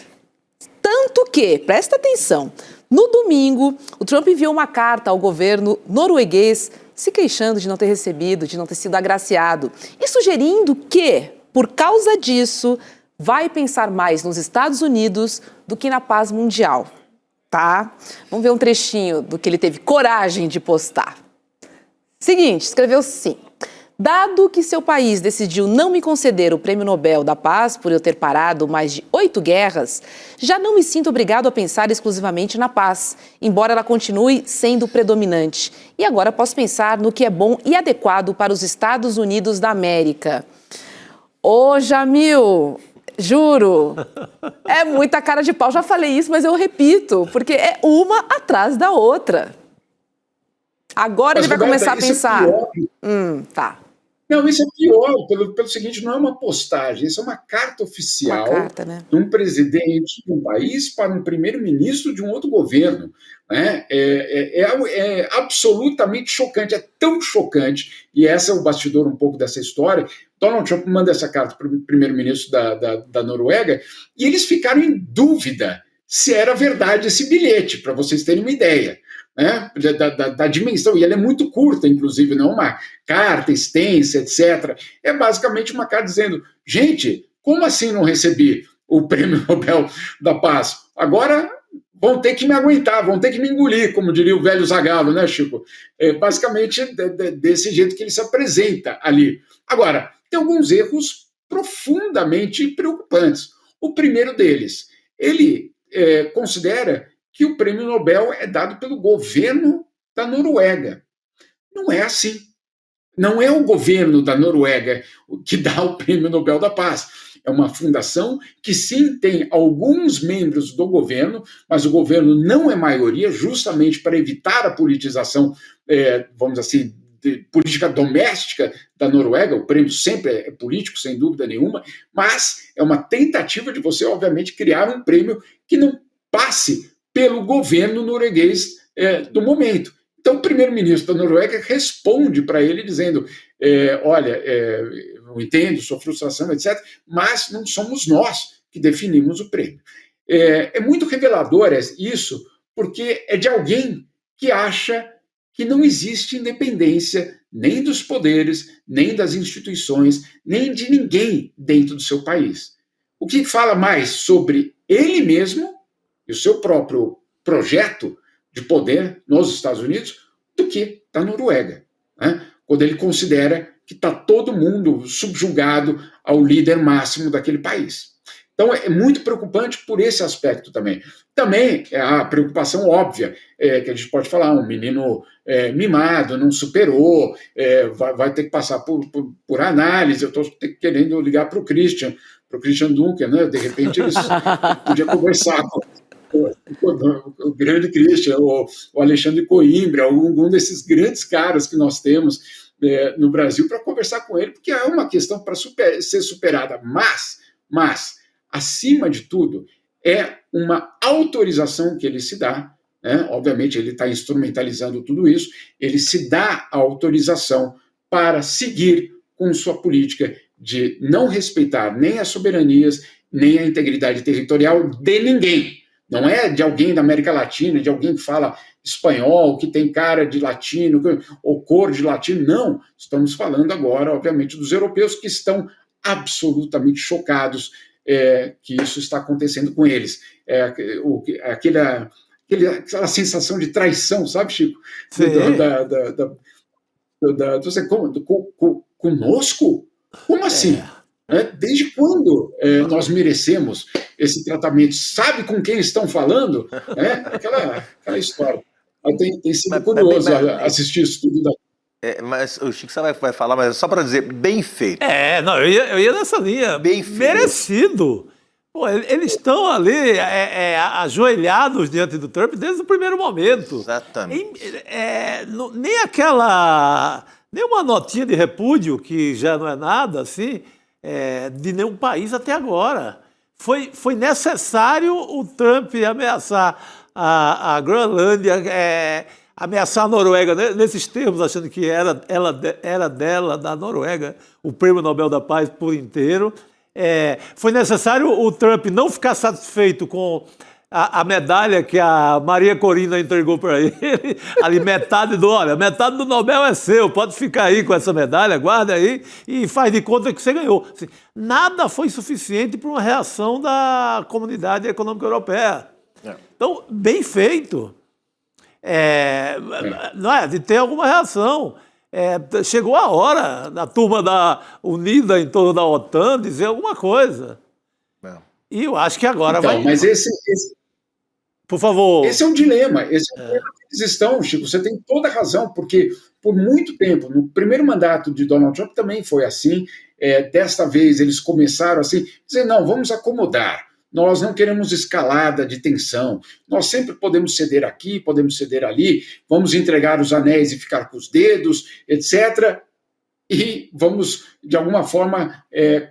Tanto que, presta atenção, no domingo, o Trump enviou uma carta ao governo norueguês se queixando de não ter recebido, de não ter sido agraciado e sugerindo que, por causa disso, vai pensar mais nos Estados Unidos do que na paz mundial, tá? Vamos ver um trechinho do que ele teve coragem de postar. Seguinte, escreveu assim. Dado que seu país decidiu não me conceder o Prêmio Nobel da Paz por eu ter parado mais de 8 guerras, já não me sinto obrigado a pensar exclusivamente na paz, embora ela continue sendo predominante. E agora posso pensar no que é bom e adequado para os Estados Unidos da América. Ô, Jamil, juro, é muita cara de pau. Já falei isso, mas eu repito, porque é uma atrás da outra. Agora ele vai começar a pensar. Tá. Não, isso é pior, pelo seguinte, não é uma postagem, isso é uma carta oficial de um presidente de um país para um primeiro-ministro de um outro governo. Né? É absolutamente chocante, é tão chocante, e esse é o bastidor um pouco dessa história. Donald Trump manda essa carta para o primeiro-ministro da Noruega, e eles ficaram em dúvida se era verdade esse bilhete, para vocês terem uma ideia. Né, da dimensão, e ela é muito curta, inclusive, não é uma carta extensa, etc. É basicamente uma carta dizendo, gente, como assim não recebi o Prêmio Nobel da Paz? Agora vão ter que me aguentar, vão ter que me engolir, como diria o velho Zagallo, né, Chico? Basicamente desse jeito que ele se apresenta ali. Agora, tem alguns erros profundamente preocupantes. O primeiro deles, ele considera que o Prêmio Nobel é dado pelo governo da Noruega. Não é assim. Não é o governo da Noruega que dá o Prêmio Nobel da Paz. É uma fundação que sim tem alguns membros do governo, mas o governo não é maioria, justamente para evitar a politização, vamos dizer assim, de política doméstica da Noruega. O prêmio sempre é político, sem dúvida nenhuma, mas é uma tentativa de você, obviamente, criar um prêmio que não passe pelo governo norueguês do momento. Então, o primeiro-ministro da Noruega responde para ele dizendo, olha, eu entendo sua frustração, etc., mas não somos nós que definimos o prêmio. É muito revelador isso, porque é de alguém que acha que não existe independência nem dos poderes, nem das instituições, nem de ninguém dentro do seu país. O que fala mais sobre ele mesmo e o seu próprio projeto de poder nos Estados Unidos do que da Noruega, né? Quando ele considera que está todo mundo subjugado ao líder máximo daquele país. Então, é muito preocupante por esse aspecto também. Também é a preocupação óbvia, que a gente pode falar, um menino mimado, não superou, vai ter que passar por análise. Eu estou querendo ligar para o Christian Dunker, né? De repente eles podiam conversar com o grande Christian, o Alexandre Coimbra, algum desses grandes caras que nós temos no Brasil, para conversar com ele, porque é uma questão para ser superada, mas, acima de tudo, é uma autorização que ele se dá, né? Obviamente ele está instrumentalizando tudo isso, ele se dá a autorização para seguir com sua política de não respeitar nem as soberanias, nem a integridade territorial de ninguém. Não é de alguém da América Latina, de alguém que fala espanhol, que tem cara de latino, ou cor de latino. Não, estamos falando agora, obviamente, dos europeus que estão absolutamente chocados que isso está acontecendo com eles. Aquela sensação de traição, sabe, Chico? Conosco? Como assim? Desde quando nós merecemos esse tratamento? Sabe com quem estão falando? Aquela história. Tem sido curioso assistir isso tudo daqui. Mas o Chico vai falar, mas só para dizer, bem feito. Não, eu ia nessa linha. Bem feito. Merecido. Pô, eles estão ali ajoelhados diante do Trump desde o primeiro momento. Exatamente. Nem uma notinha de repúdio, que já não é nada, assim, de nenhum país até agora. Foi necessário o Trump ameaçar a Groenlândia, ameaçar a Noruega, nesses termos, achando que era dela, da Noruega, o Prêmio Nobel da Paz por inteiro. Foi necessário o Trump não ficar satisfeito com a medalha que a Maria Corina entregou para ele, ali metade do Nobel é seu, pode ficar aí com essa medalha, guarda aí e faz de conta que você ganhou. Assim, nada foi suficiente para uma reação da Comunidade Econômica Europeia. Então, bem feito. De ter alguma reação. Chegou a hora da turma unida em torno da OTAN dizer alguma coisa. E eu acho que agora vai... Mas por favor. Esse é um dilema. Esse é um dilema que eles estão, Chico. Você tem toda a razão, porque por muito tempo, no primeiro mandato de Donald Trump também foi assim. Desta vez eles começaram assim, dizer, não, vamos acomodar. Nós não queremos escalada de tensão. Nós sempre podemos ceder aqui, podemos ceder ali, vamos entregar os anéis e ficar com os dedos, etc. E vamos, de alguma forma,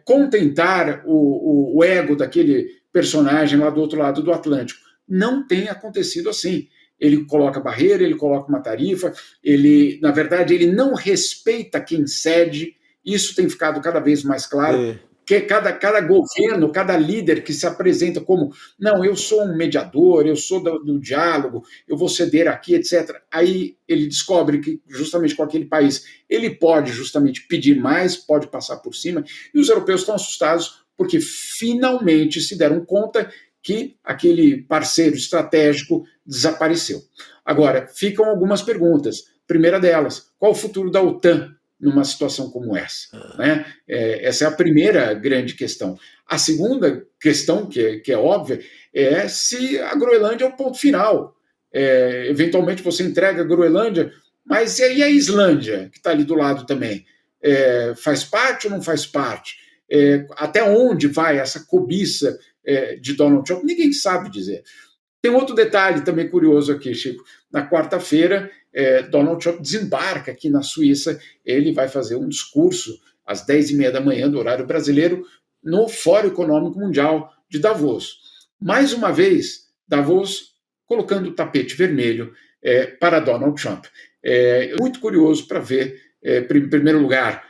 contentar o ego daquele personagem lá do outro lado do Atlântico. Não tem acontecido assim. Ele coloca barreira, ele coloca uma tarifa, na verdade, ele não respeita quem cede. Isso tem ficado cada vez mais claro. Que cada governo, cada líder que se apresenta como, não, eu sou um mediador, eu sou do diálogo, eu vou ceder aqui, etc. Aí ele descobre que, justamente com aquele país, ele pode justamente pedir mais, pode passar por cima, e os europeus estão assustados porque finalmente se deram conta que aquele parceiro estratégico desapareceu. Agora, ficam algumas perguntas. Primeira delas, qual o futuro da OTAN numa situação como essa? Né? Essa é a primeira grande questão. A segunda questão, que é óbvia, é se a Groenlândia é o ponto final. Eventualmente você entrega a Groenlândia Mas e a Islândia, que está ali do lado também? Faz parte ou não faz parte? Até onde vai essa cobiça de Donald Trump? Ninguém sabe dizer. Tem outro detalhe também curioso aqui, Chico. Na quarta-feira, Donald Trump desembarca aqui na Suíça. Ele vai fazer um discurso às 10h30 da manhã, do horário brasileiro, no Fórum Econômico Mundial de Davos. Mais uma vez, Davos colocando o tapete vermelho para Donald Trump. Muito curioso para ver, em primeiro lugar,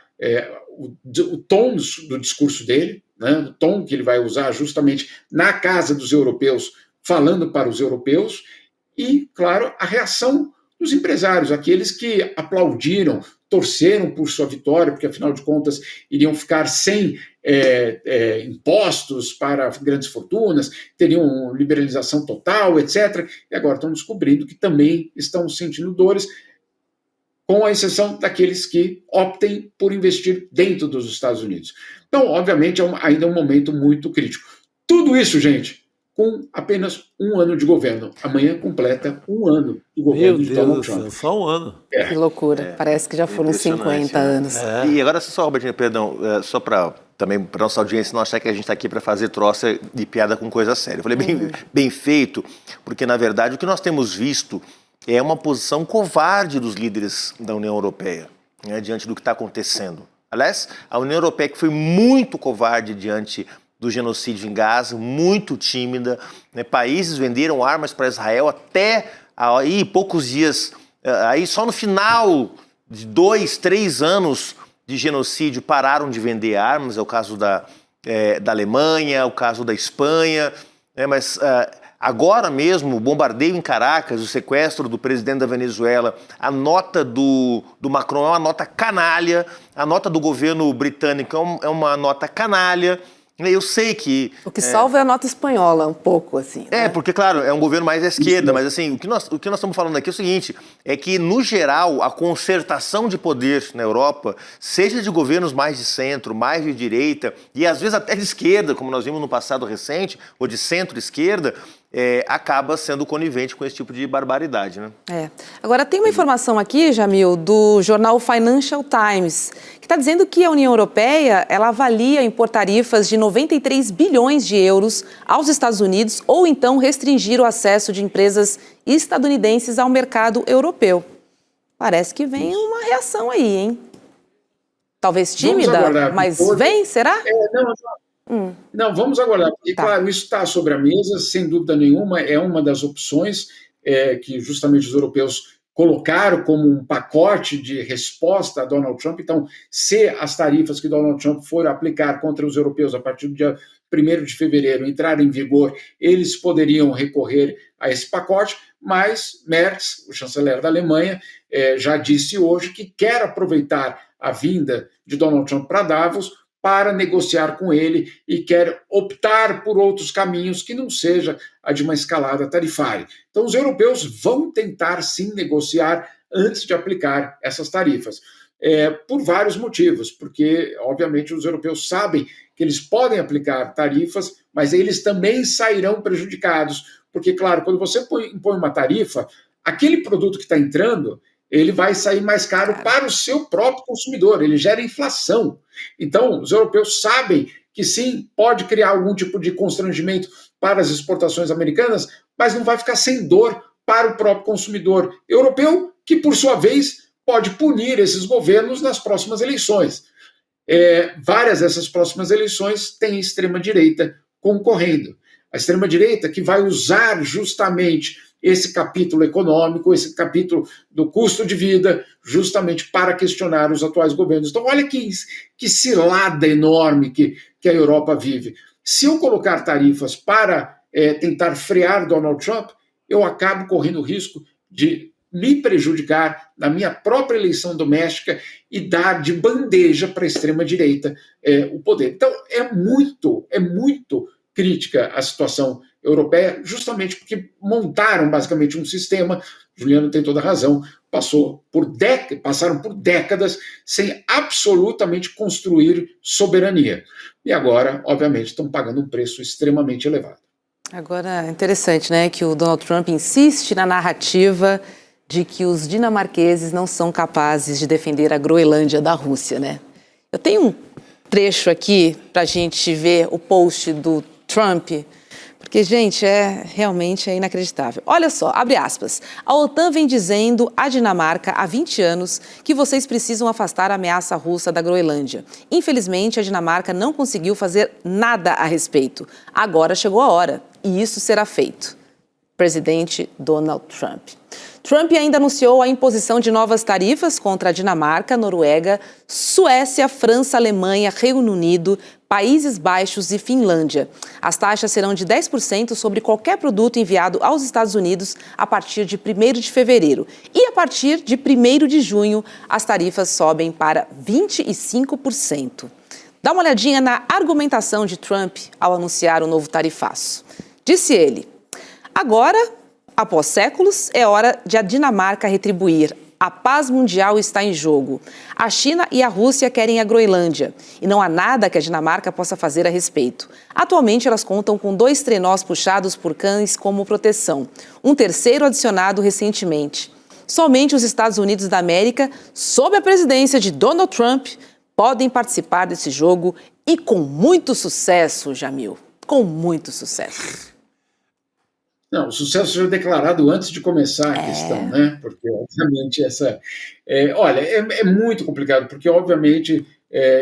o tom do discurso dele, né, o tom que ele vai usar justamente na Casa dos Europeus, falando para os europeus, e, claro, a reação dos empresários, aqueles que aplaudiram, torceram por sua vitória, porque, afinal de contas, iriam ficar sem impostos para grandes fortunas, teriam liberalização total, etc. E agora estão descobrindo que também estão sentindo dores, com a exceção daqueles que optem por investir dentro dos Estados Unidos. Então, obviamente, ainda é um momento muito crítico. Tudo isso, gente, com apenas um ano de governo. Amanhã completa um ano de governo de Donald Trump. Só um ano. Que loucura. Parece que já foram 50 anos. E agora, só, Robertinho, perdão, só para nossa audiência não achar que a gente está aqui para fazer troça de piada com coisa séria. Eu falei bem feito, porque, na verdade, o que nós temos visto é uma posição covarde dos líderes da União Europeia, né, diante do que está acontecendo. Aliás, a União Europeia, que foi muito covarde diante do genocídio em Gaza, muito tímida, né? Países venderam armas para Israel até aí poucos dias, aí só no final de 2, 3 anos de genocídio pararam de vender armas, é o caso da Alemanha, o caso da Espanha, né? Mas agora mesmo o bombardeio em Caracas, o sequestro do presidente da Venezuela, a nota do Macron é uma nota canalha, a nota do governo britânico é uma nota canalha. Eu sei que... O que salva é a nota espanhola, um pouco, assim. Né? Porque, claro, é um governo mais à esquerda, mas assim, o que nós estamos falando aqui é o seguinte, é que, no geral, a concertação de poder na Europa, seja de governos mais de centro, mais de direita, e às vezes até de esquerda, como nós vimos no passado recente, ou de centro-esquerda, acaba sendo conivente com esse tipo de barbaridade, né? Agora, tem uma informação aqui, Jamil, do jornal Financial Times, que está dizendo que a União Europeia, ela avalia impor tarifas de 93 bilhões de euros aos Estados Unidos ou então restringir o acesso de empresas estadunidenses ao mercado europeu. Parece que vem uma reação aí, hein? Talvez tímida, mas vem, será? Não, vamos aguardar, porque, claro, isso está sobre a mesa, sem dúvida nenhuma, é uma das opções que justamente os europeus colocaram como um pacote de resposta a Donald Trump. Então, se as tarifas que Donald Trump for aplicar contra os europeus a partir do dia 1º de fevereiro entrarem em vigor, eles poderiam recorrer a esse pacote, mas Merz, o chanceler da Alemanha, já disse hoje que quer aproveitar a vinda de Donald Trump para Davos para negociar com ele e quer optar por outros caminhos que não seja a de uma escalada tarifária. Então, os europeus vão tentar, sim, negociar antes de aplicar essas tarifas, por vários motivos, porque, obviamente, os europeus sabem que eles podem aplicar tarifas, mas eles também sairão prejudicados, porque, claro, quando você impõe uma tarifa, aquele produto que está entrando, ele vai sair mais caro para o seu próprio consumidor, ele gera inflação. Então, os europeus sabem que sim, pode criar algum tipo de constrangimento para as exportações americanas, mas não vai ficar sem dor para o próprio consumidor europeu, que, por sua vez, pode punir esses governos nas próximas eleições. Várias dessas próximas eleições têm extrema-direita concorrendo. A extrema-direita que vai usar justamente esse capítulo econômico, esse capítulo do custo de vida, justamente para questionar os atuais governos. Então, olha que cilada enorme que a Europa vive. Se eu colocar tarifas para tentar frear Donald Trump, eu acabo correndo o risco de me prejudicar na minha própria eleição doméstica e dar de bandeja para a extrema-direita o poder. Então, é muito crítica a situação europeia, justamente porque montaram basicamente um sistema, Juliano tem toda a razão, passaram por décadas sem absolutamente construir soberania. E agora, obviamente, estão pagando um preço extremamente elevado. Agora, é interessante, né, que o Donald Trump insiste na narrativa de que os dinamarqueses não são capazes de defender a Groenlândia da Rússia, né? Eu tenho um trecho aqui para a gente ver o post do Trump, porque, gente, realmente é inacreditável. Olha só, abre aspas. A OTAN vem dizendo à Dinamarca há 20 anos que vocês precisam afastar a ameaça russa da Groenlândia. Infelizmente, a Dinamarca não conseguiu fazer nada a respeito. Agora chegou a hora e isso será feito. Presidente Donald Trump. Trump ainda anunciou a imposição de novas tarifas contra a Dinamarca, Noruega, Suécia, França, Alemanha, Reino Unido, Países Baixos e Finlândia. As taxas serão de 10% sobre qualquer produto enviado aos Estados Unidos a partir de 1º de fevereiro. E a partir de 1º de junho, as tarifas sobem para 25%. Dá uma olhadinha na argumentação de Trump ao anunciar o novo tarifaço. Disse ele: agora, após séculos, é hora de a Dinamarca retribuir. A paz mundial está em jogo. A China e a Rússia querem a Groenlândia e não há nada que a Dinamarca possa fazer a respeito. Atualmente, elas contam com 2 trenós puxados por cães como proteção, um terceiro adicionado recentemente. Somente os Estados Unidos da América, sob a presidência de Donald Trump, podem participar desse jogo e com muito sucesso, Jamil, com muito sucesso. Não, o sucesso já declarado antes de começar a questão, né? Porque, obviamente, olha, é muito complicado, porque, obviamente,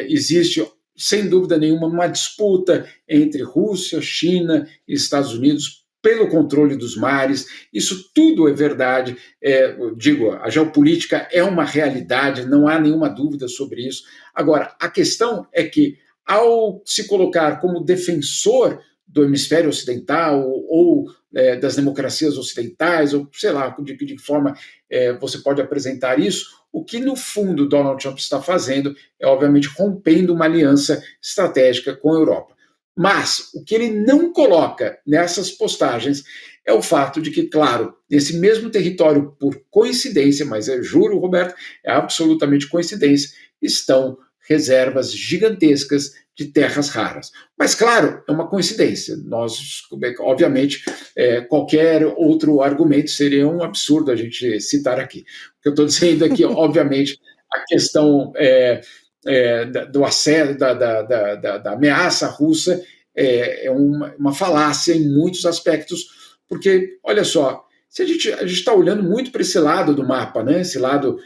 existe, sem dúvida nenhuma, uma disputa entre Rússia, China e Estados Unidos pelo controle dos mares. Isso tudo é verdade. A geopolítica é uma realidade, não há nenhuma dúvida sobre isso. Agora, a questão é que, ao se colocar como defensor do hemisfério ocidental ou das democracias ocidentais, ou sei lá de que forma você pode apresentar isso, o que no fundo Donald Trump está fazendo é obviamente rompendo uma aliança estratégica com a Europa. Mas o que ele não coloca nessas postagens é o fato de que, claro, nesse mesmo território, por coincidência, mas eu juro, Roberto, é absolutamente coincidência, estão reservas gigantescas de terras raras. Mas, claro, é uma coincidência. Obviamente, qualquer outro argumento seria um absurdo a gente citar aqui. O que eu estou dizendo aqui, obviamente, a questão do acesso, da ameaça russa é uma falácia em muitos aspectos, porque, olha só, se a gente está olhando muito para esse lado do mapa, né? Esse lado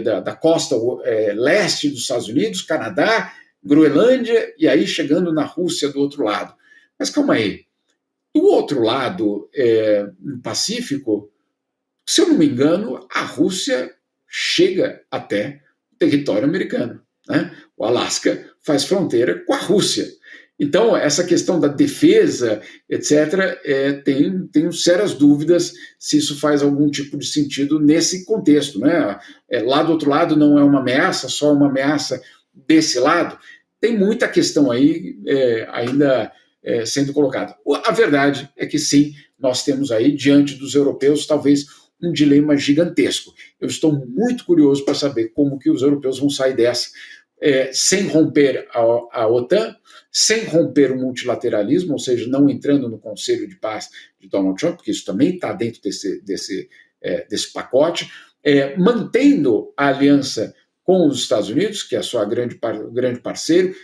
da costa leste dos Estados Unidos, Canadá, Groenlândia, e aí chegando na Rússia do outro lado. Mas calma aí, do outro lado, no Pacífico, se eu não me engano, a Rússia chega até o território americano, né? O Alasca faz fronteira com a Rússia. Então, essa questão da defesa, etc., tem sérias dúvidas se isso faz algum tipo de sentido nesse contexto, né? Lá do outro lado não é uma ameaça, só uma ameaça desse lado. Tem muita questão aí ainda sendo colocada. A verdade é que sim, nós temos aí, diante dos europeus, talvez um dilema gigantesco. Eu estou muito curioso para saber como que os europeus vão sair dessa, sem romper a OTAN, sem romper o multilateralismo, ou seja, não entrando no Conselho de Paz de Donald Trump, porque isso também está dentro desse pacote, mantendo a aliança com os Estados Unidos, que é a sua grande parceiro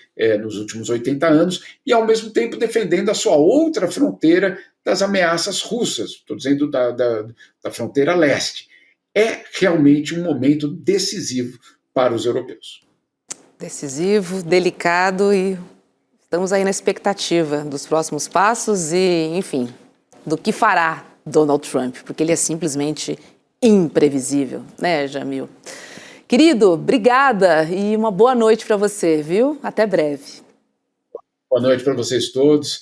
nos últimos 80 anos, e ao mesmo tempo defendendo a sua outra fronteira das ameaças russas, estou dizendo da fronteira leste. É realmente um momento decisivo para os europeus. Decisivo, delicado, e estamos aí na expectativa dos próximos passos e, enfim, do que fará Donald Trump, porque ele é simplesmente imprevisível, né, Jamil? Querido, obrigada e uma boa noite para você, viu? Até breve. Boa noite para vocês todos.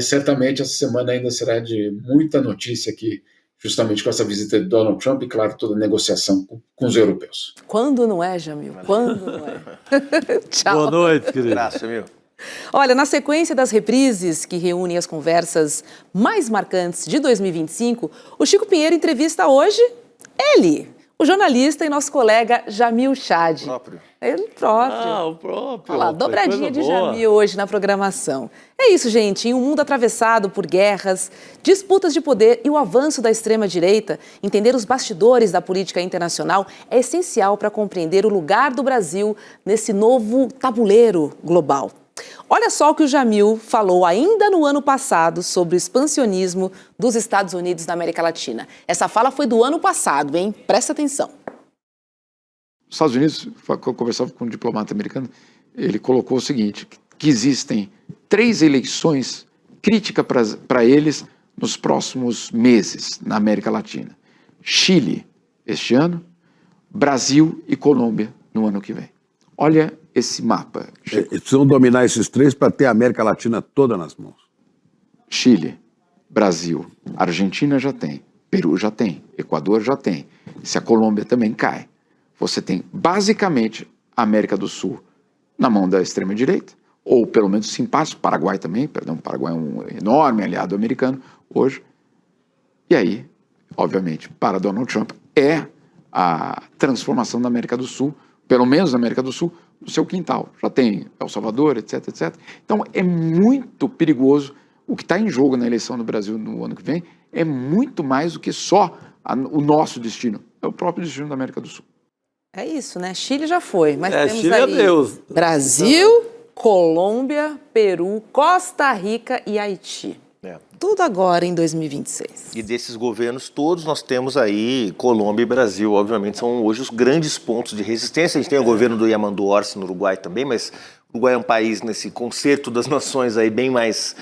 Certamente essa semana ainda será de muita notícia aqui, justamente com essa visita de Donald Trump e, claro, toda a negociação com os europeus. Quando não é, Jamil? Quando não é? Tchau. Boa noite, querido. Abraço, Jamil. Olha, na sequência das reprises que reúnem as conversas mais marcantes de 2025, o Chico Pinheiro entrevista hoje ele, o jornalista e nosso colega Jamil Chad. Próprio. Ele próprio. O próprio. Olha lá, dobradinha de Jamil hoje na programação. É isso, gente. Em um mundo atravessado por guerras, disputas de poder e o avanço da extrema-direita, entender os bastidores da política internacional é essencial para compreender o lugar do Brasil nesse novo tabuleiro global. Olha só o que o Jamil falou ainda no ano passado sobre o expansionismo dos Estados Unidos na América Latina. Essa fala foi do ano passado, hein? Presta atenção. Os Estados Unidos, eu conversava com um diplomata americano, ele colocou o seguinte, que existem 3 eleições críticas para eles nos próximos meses na América Latina. Chile, este ano, Brasil e Colômbia no ano que vem. Olha esse mapa. Eles precisam dominar esses 3 para ter a América Latina toda nas mãos. Chile, Brasil, Argentina já tem, Peru já tem, Equador já tem. Se a Colômbia também cai, você tem basicamente a América do Sul na mão da extrema-direita, ou pelo menos simpático, Paraguai também, perdão, o Paraguai é um enorme aliado americano hoje. E aí, obviamente, para Donald Trump é a transformação da América do Sul, pelo menos na América do Sul, no seu quintal. Já tem El Salvador, etc, etc. Então é muito perigoso. O que está em jogo na eleição no Brasil no ano que vem é muito mais do que só o nosso destino. É o próprio destino da América do Sul. É isso, né? Chile já foi, mas temos Chile aí é Deus. Brasil, Colômbia, Peru, Costa Rica e Haiti. Tudo agora em 2026. E desses governos todos nós temos aí Colômbia e Brasil, obviamente, são hoje os grandes pontos de resistência. A gente tem o governo do Yamandu Orsi no Uruguai também, mas o Uruguai é um país nesse concerto das nações aí bem mais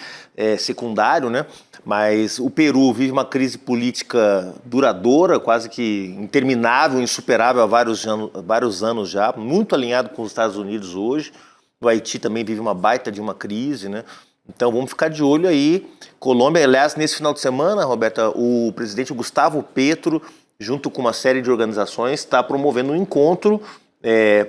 secundário, né? Mas o Peru vive uma crise política duradoura, quase que interminável, insuperável há vários anos já, muito alinhado com os Estados Unidos hoje. O Haiti também vive uma baita de uma crise, né? Então vamos ficar de olho aí. Colômbia, aliás, nesse final de semana, Roberta, o presidente Gustavo Petro, junto com uma série de organizações, está promovendo um encontro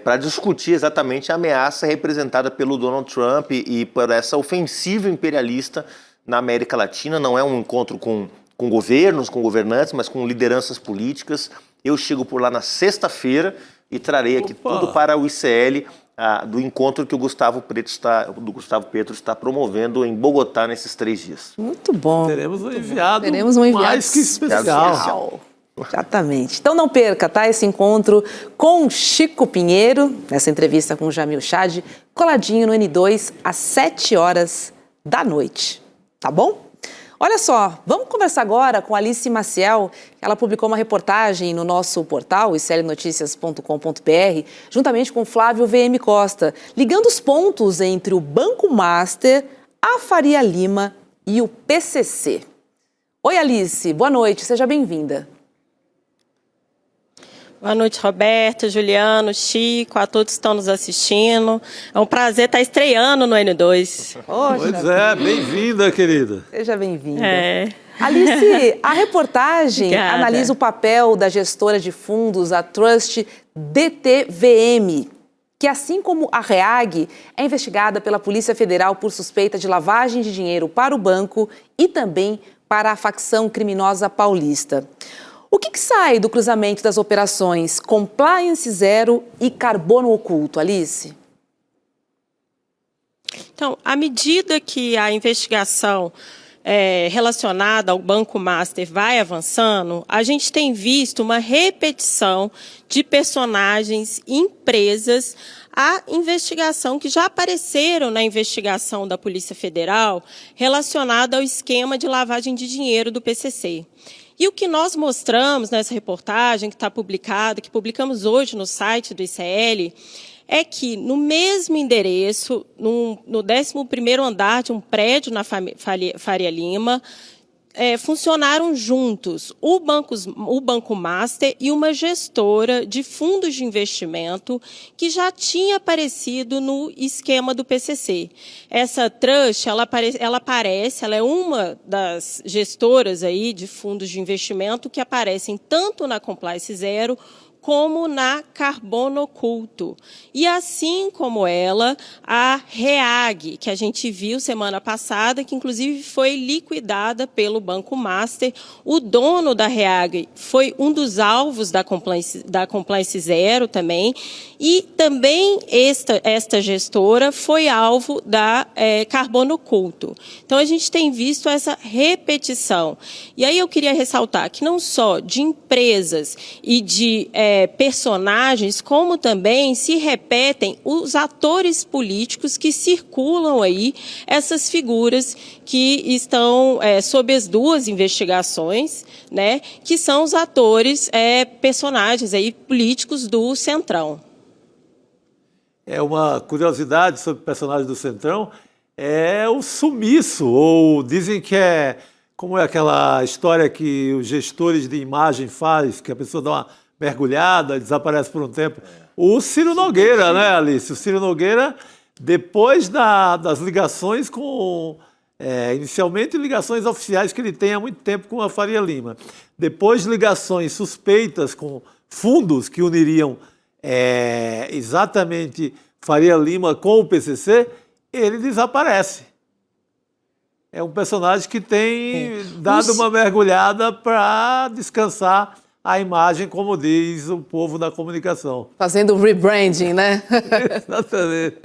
para discutir exatamente a ameaça representada pelo Donald Trump e por essa ofensiva imperialista na América Latina. Não é um encontro com governos, com governantes, mas com lideranças políticas. Eu chego por lá na sexta-feira e trarei aqui tudo para o ICL, do encontro que o Gustavo Petro está promovendo em Bogotá nesses 3 dias. Muito bom. Teremos um enviado, mais que especial. Exatamente. Então não perca, tá? Esse encontro com Chico Pinheiro, nessa entrevista com o Jamil Chad, coladinho no N2 às 7h da noite. Tá bom? Olha só, vamos conversar agora com Alice Maciel. Ela publicou uma reportagem no nosso portal, iclnoticias.com.br, juntamente com Flávio VM Costa, ligando os pontos entre o Banco Master, a Faria Lima e o PCC. Oi, Alice, boa noite, seja bem-vinda. Boa noite, Roberto, Juliano, Chico, a todos que estão nos assistindo. É um prazer estar estreando no N2. Pois é, bem-vinda, querida. Seja bem-vinda. Alice, a reportagem analisa o papel da gestora de fundos, a Trust DTVM, que, assim como a REAG, é investigada pela Polícia Federal por suspeita de lavagem de dinheiro para o banco e também para a facção criminosa paulista. O que sai do cruzamento das operações Compliance Zero e Carbono Oculto, Alice? Então, à medida que a investigação relacionada ao Banco Master vai avançando, a gente tem visto uma repetição de personagens e empresas à investigação que já apareceram na investigação da Polícia Federal relacionada ao esquema de lavagem de dinheiro do PCC. E o que nós mostramos nessa reportagem que está publicada, que publicamos hoje no site do ICL, é que no mesmo endereço, no 11º andar de um prédio na Faria Lima, funcionaram juntos o Banco Master e uma gestora de fundos de investimento que já tinha aparecido no esquema do PCC. Essa Trust, ela é uma das gestoras aí de fundos de investimento que aparecem tanto na Compliance Zero como na Carbono Oculto. E assim como ela, a REAG, que a gente viu semana passada, que inclusive foi liquidada pelo Banco Master. O dono da REAG foi um dos alvos da Compliance Zero também, e também esta gestora foi alvo da Carbono Oculto. Então, a gente tem visto essa repetição. E aí eu queria ressaltar que não só de empresas e de personagens, como também se repetem os atores políticos que circulam aí, essas figuras que estão sob as duas investigações, né, que são os atores, personagens aí políticos do Centrão. É uma curiosidade sobre o personagem do Centrão, é o sumiço, ou dizem que como é aquela história que os gestores de imagem fazem, que a pessoa dá uma mergulhada, desaparece por um tempo. O Ciro Nogueira, né, Alice? O Ciro Nogueira, depois das ligações inicialmente ligações oficiais que ele tem há muito tempo com a Faria Lima, depois ligações suspeitas com fundos que uniriam exatamente Faria Lima com o PCC, ele desaparece. É um personagem que tem dado uma mergulhada para descansar a imagem, como diz o povo da comunicação. Fazendo rebranding, né? Exatamente.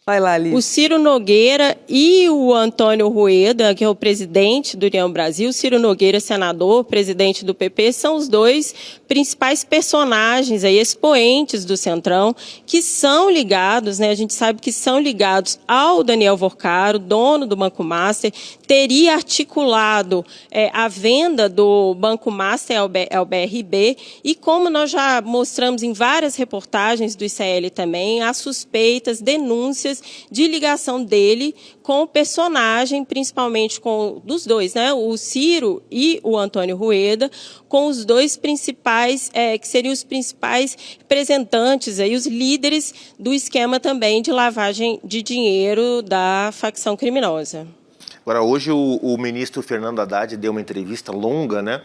Vai lá, Alice. O Ciro Nogueira e o Antônio Rueda, que é o presidente do União Brasil, Ciro Nogueira, senador, presidente do PP, são os dois principais personagens, aí, expoentes do Centrão, que são ligados, né, a gente sabe que são ligados ao Daniel Vorcaro, dono do Banco Master, teria articulado a venda do Banco Master ao BRB, e como nós já mostramos em várias reportagens do ICL também, há suspeitas, denúncias de ligação dele com o personagem, principalmente dos dois, né? O Ciro e o Antônio Rueda, com os dois principais, que seriam os principais representantes, aí, os líderes do esquema também de lavagem de dinheiro da facção criminosa. Agora, hoje o ministro Fernando Haddad deu uma entrevista longa, né?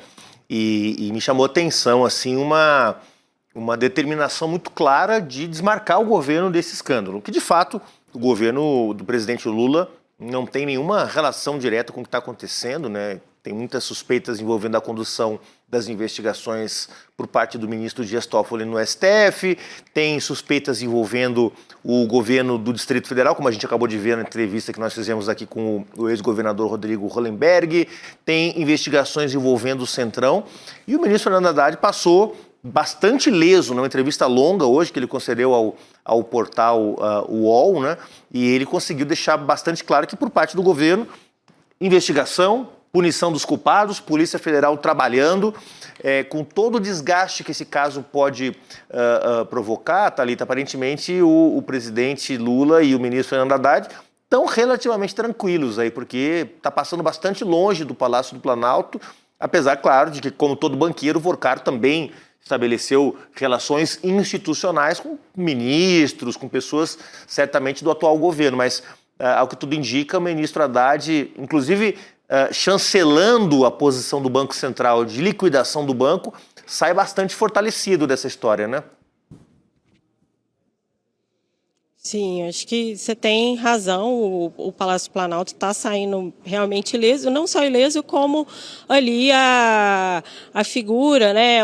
E me chamou a atenção, assim, uma determinação muito clara de desmarcar o governo desse escândalo, que de fato o governo do presidente Lula não tem nenhuma relação direta com o que está acontecendo, né? Tem muitas suspeitas envolvendo a condução das investigações por parte do ministro Dias Toffoli no STF, tem suspeitas envolvendo o governo do Distrito Federal, como a gente acabou de ver na entrevista que nós fizemos aqui com o ex-governador Rodrigo Hollenberg, tem investigações envolvendo o Centrão, e o ministro Fernando Haddad passou bastante leso numa entrevista longa hoje que ele concedeu ao portal UOL, né? E ele conseguiu deixar bastante claro que por parte do governo, investigação, punição dos culpados, Polícia Federal trabalhando, com todo o desgaste que esse caso pode provocar, Thalita, aparentemente o presidente Lula e o ministro Fernando Haddad estão relativamente tranquilos aí, porque está passando bastante longe do Palácio do Planalto, apesar, claro, de que, como todo banqueiro, o Vorcaro também estabeleceu relações institucionais com ministros, com pessoas certamente do atual governo, mas ao que tudo indica, o ministro Haddad, inclusive chancelando a posição do Banco Central de liquidação do banco, sai bastante fortalecido dessa história, né? Sim, acho que você tem razão, o Palácio do Planalto está saindo realmente ileso, não só ileso, como ali a figura, né,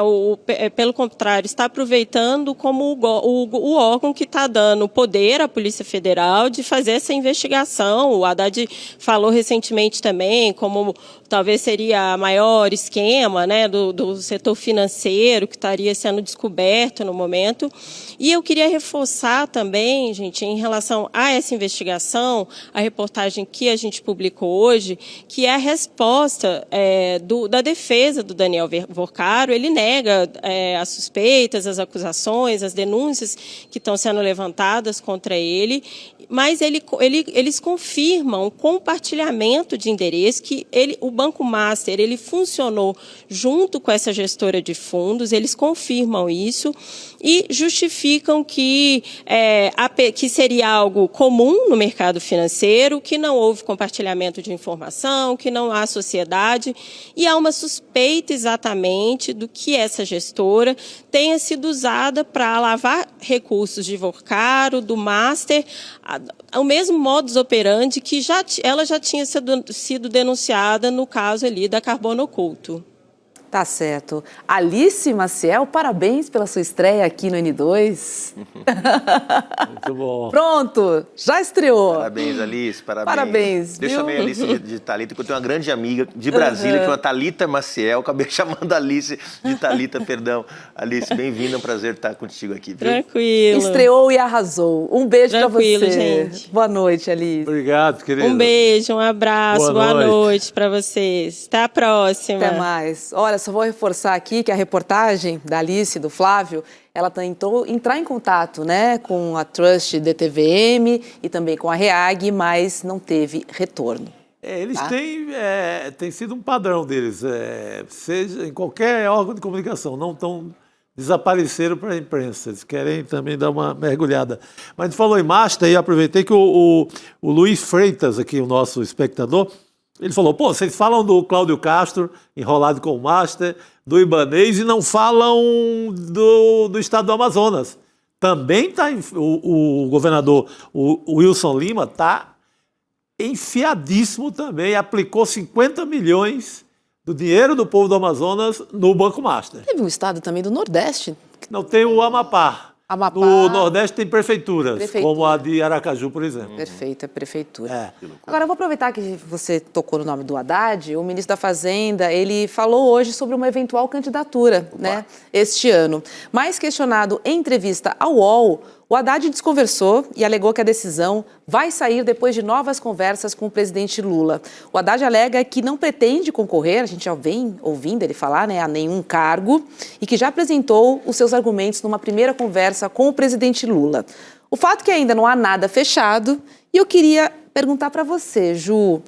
pelo contrário, está aproveitando como o órgão que está dando poder à Polícia Federal de fazer essa investigação. O Haddad falou recentemente também como talvez seria o maior esquema, né, do setor financeiro que estaria sendo descoberto no momento. E eu queria reforçar também, gente, em relação a essa investigação, a reportagem que a gente publicou hoje, que é a resposta da defesa do Daniel Vorcaro. Ele nega as suspeitas, as acusações, as denúncias que estão sendo levantadas contra ele, mas eles confirmam o compartilhamento de endereço, que o Banco Master ele funcionou junto com essa gestora de fundos, eles confirmam isso e justificam que seria algo comum no mercado financeiro, que não houve compartilhamento de informação, que não há sociedade, e há uma suspeita exatamente do que essa gestora tenha sido usada para lavar recursos de Vocaro, do Master, o mesmo modus operandi que ela já tinha sido denunciada no caso ali da Carbono Oculto. Tá certo. Alice Maciel, parabéns pela sua estreia aqui no N2. Muito bom. Pronto, já estreou. Parabéns, Alice, parabéns. Parabéns, Eu chamei a Alice de Thalita, porque eu tenho uma grande amiga de Brasília, que é uma Thalita Maciel, acabei chamando a Alice de Thalita, perdão. Alice, bem-vinda, é um prazer estar contigo aqui. Viu? Tranquilo. Estreou e arrasou. Um beijo pra você. Tranquilo, gente. Boa noite, Alice. Obrigado, querido. Um beijo, um abraço, boa noite para vocês. Até a próxima. Até mais. Olha, só vou reforçar aqui que a reportagem da Alice, do Flávio, ela tentou entrar em contato, né, com a Trust DTVM e também com a REAG, mas não teve retorno. Eles têm sido um padrão deles, seja em qualquer órgão de comunicação, não desapareceram para a imprensa, eles querem também dar uma mergulhada. Mas a gente falou em Master e aproveitei que o Luiz Freitas, aqui, o nosso espectador, ele falou, vocês falam do Cláudio Castro, enrolado com o Master, do Ibanez, e não falam do estado do Amazonas. Também está o governador, o Wilson Lima, está enfiadíssimo também, aplicou 50 milhões do dinheiro do povo do Amazonas no Banco Master. Teve um estado também do Nordeste. Não, tem o Amapá. No Nordeste tem prefeituras, como a de Aracaju, por exemplo. Perfeito, é prefeitura. Agora, eu vou aproveitar que você tocou no nome do Haddad. O ministro da Fazenda, ele falou hoje sobre uma eventual candidatura, né, este ano. Mais questionado em entrevista ao UOL, o Haddad desconversou e alegou que a decisão vai sair depois de novas conversas com o presidente Lula. O Haddad alega que não pretende concorrer, a gente já vem ouvindo ele falar, né, a nenhum cargo, e que já apresentou os seus argumentos numa primeira conversa com o presidente Lula. O fato é que ainda não há nada fechado, e eu queria perguntar para você, Ju,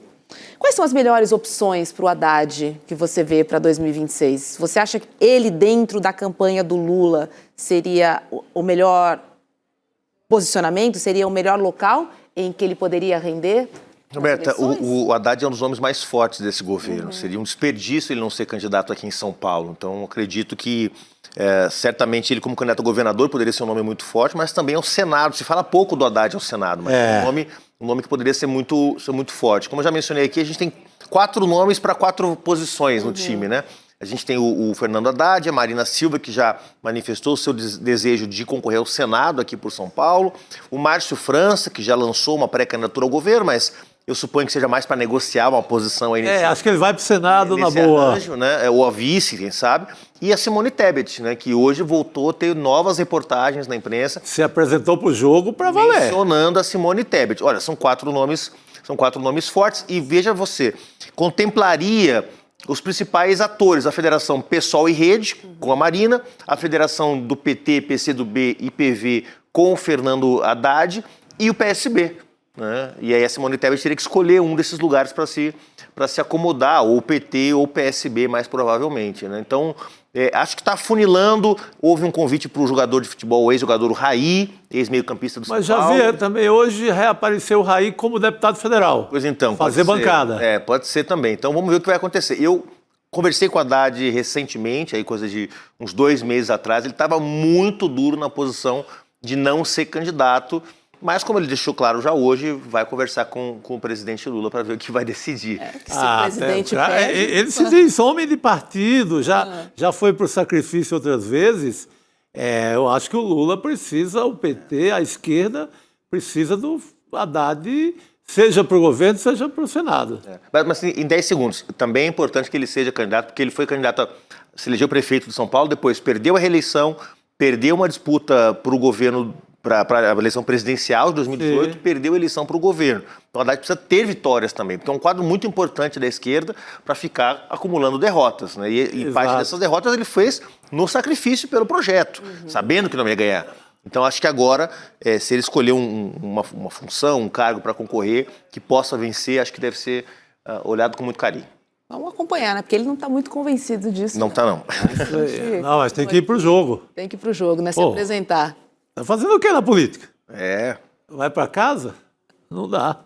quais são as melhores opções para o Haddad que você vê para 2026? Você acha que ele, dentro da campanha do Lula, seria o melhor posicionamento, seria o melhor local em que ele poderia render? Roberta, o Haddad é um dos nomes mais fortes desse governo. Seria um desperdício ele não ser candidato aqui em São Paulo. Então, acredito que, certamente, ele como candidato a governador poderia ser um nome muito forte, mas também ao Senado. Se fala pouco do Haddad ao Senado, mas é um nome que poderia ser muito forte. Como eu já mencionei aqui, a gente tem 4 nomes para 4 posições no time, né? A gente tem o Fernando Haddad, a Marina Silva, que já manifestou o seu desejo de concorrer ao Senado aqui por São Paulo, o Márcio França, que já lançou uma pré-candidatura ao governo, mas eu suponho que seja mais para negociar uma posição aí nesse... acho que ele vai para o Senado na boa. Arranjo, né? Ou a vice, quem sabe. E a Simone Tebet, né? Que hoje voltou a ter novas reportagens na imprensa. Se apresentou para o jogo para valer. Mencionando a Simone Tebet. Olha, são 4 nomes fortes. E veja você, contemplaria os principais atores, a Federação PSOL e Rede, com a Marina, a Federação do PT, PCdoB e PV com o Fernando Haddad e o PSB. Né? E aí a Simone Tebet teria que escolher um desses lugares para se acomodar, ou o PT ou o PSB, mais provavelmente. Né? Então, acho que está funilando. Houve um convite para o jogador de futebol, o ex-jogador Raí, ex-meio-campista do São Paulo. Mas já vi também, hoje reapareceu o Raí como deputado federal. Pois então. Fazer bancada. Pode ser também. Então, vamos ver o que vai acontecer. Eu conversei com o Haddad recentemente, aí coisa de uns 2 meses atrás. Ele estava muito duro na posição de não ser candidato. Mas, como ele deixou claro já hoje, vai conversar com o presidente Lula para ver o que vai decidir. Se o presidente pede, ele se diz homem de partido, já foi para o sacrifício outras vezes. Eu acho que o Lula precisa, o PT, a esquerda, precisa do Haddad, seja para o governo, seja para o Senado. Mas em 10 segundos, também é importante que ele seja candidato, porque ele foi candidato se elegeu prefeito de São Paulo, depois perdeu a reeleição, perdeu uma disputa para o governo, para a eleição presidencial de 2018, perdeu a eleição para o governo. Então, a Haddad precisa ter vitórias também, porque é um quadro muito importante da esquerda para ficar acumulando derrotas. Né? E parte dessas derrotas ele fez no sacrifício pelo projeto, sabendo que não ia ganhar. Então, acho que agora, se ele escolher uma função, um cargo para concorrer, que possa vencer, acho que deve ser olhado com muito carinho. Vamos acompanhar, né? Porque ele não está muito convencido disso. Não está, não. Não, mas tem que ir pro jogo. Tem que ir pro jogo, né? Se apresentar. Tá fazendo o que na política? É. Vai para casa? Não dá.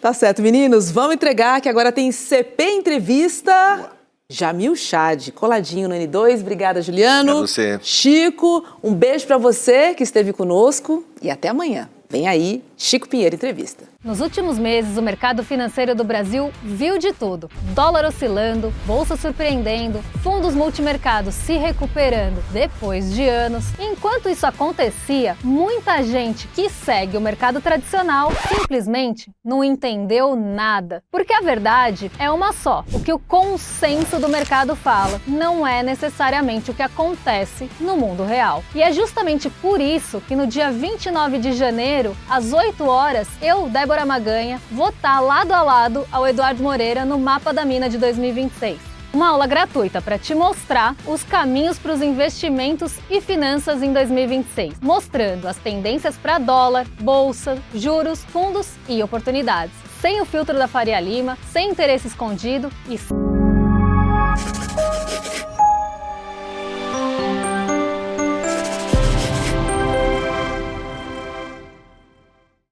Tá certo, meninos. Vamos entregar que agora tem CP Entrevista. Jamil Chad, coladinho no N2. Obrigada, Juliano. É você. Chico, um beijo para você que esteve conosco e até amanhã. Vem aí, Chico Pinheiro Entrevista. Nos últimos meses, o mercado financeiro do Brasil viu de tudo. Dólar oscilando, bolsa surpreendendo, fundos multimercados se recuperando depois de anos. Enquanto isso acontecia, muita gente que segue o mercado tradicional simplesmente não entendeu nada. Porque a verdade é uma só. O que o consenso do mercado fala não é necessariamente o que acontece no mundo real. E é justamente por isso que no dia 29 de janeiro, às 8 horas, eu, Débora Maganha, vou estar lado a lado ao Eduardo Moreira no Mapa da Mina de 2026. Uma aula gratuita para te mostrar os caminhos para os investimentos e finanças em 2026, mostrando as tendências para dólar, bolsa, juros, fundos e oportunidades. Sem o filtro da Faria Lima, sem interesse escondido e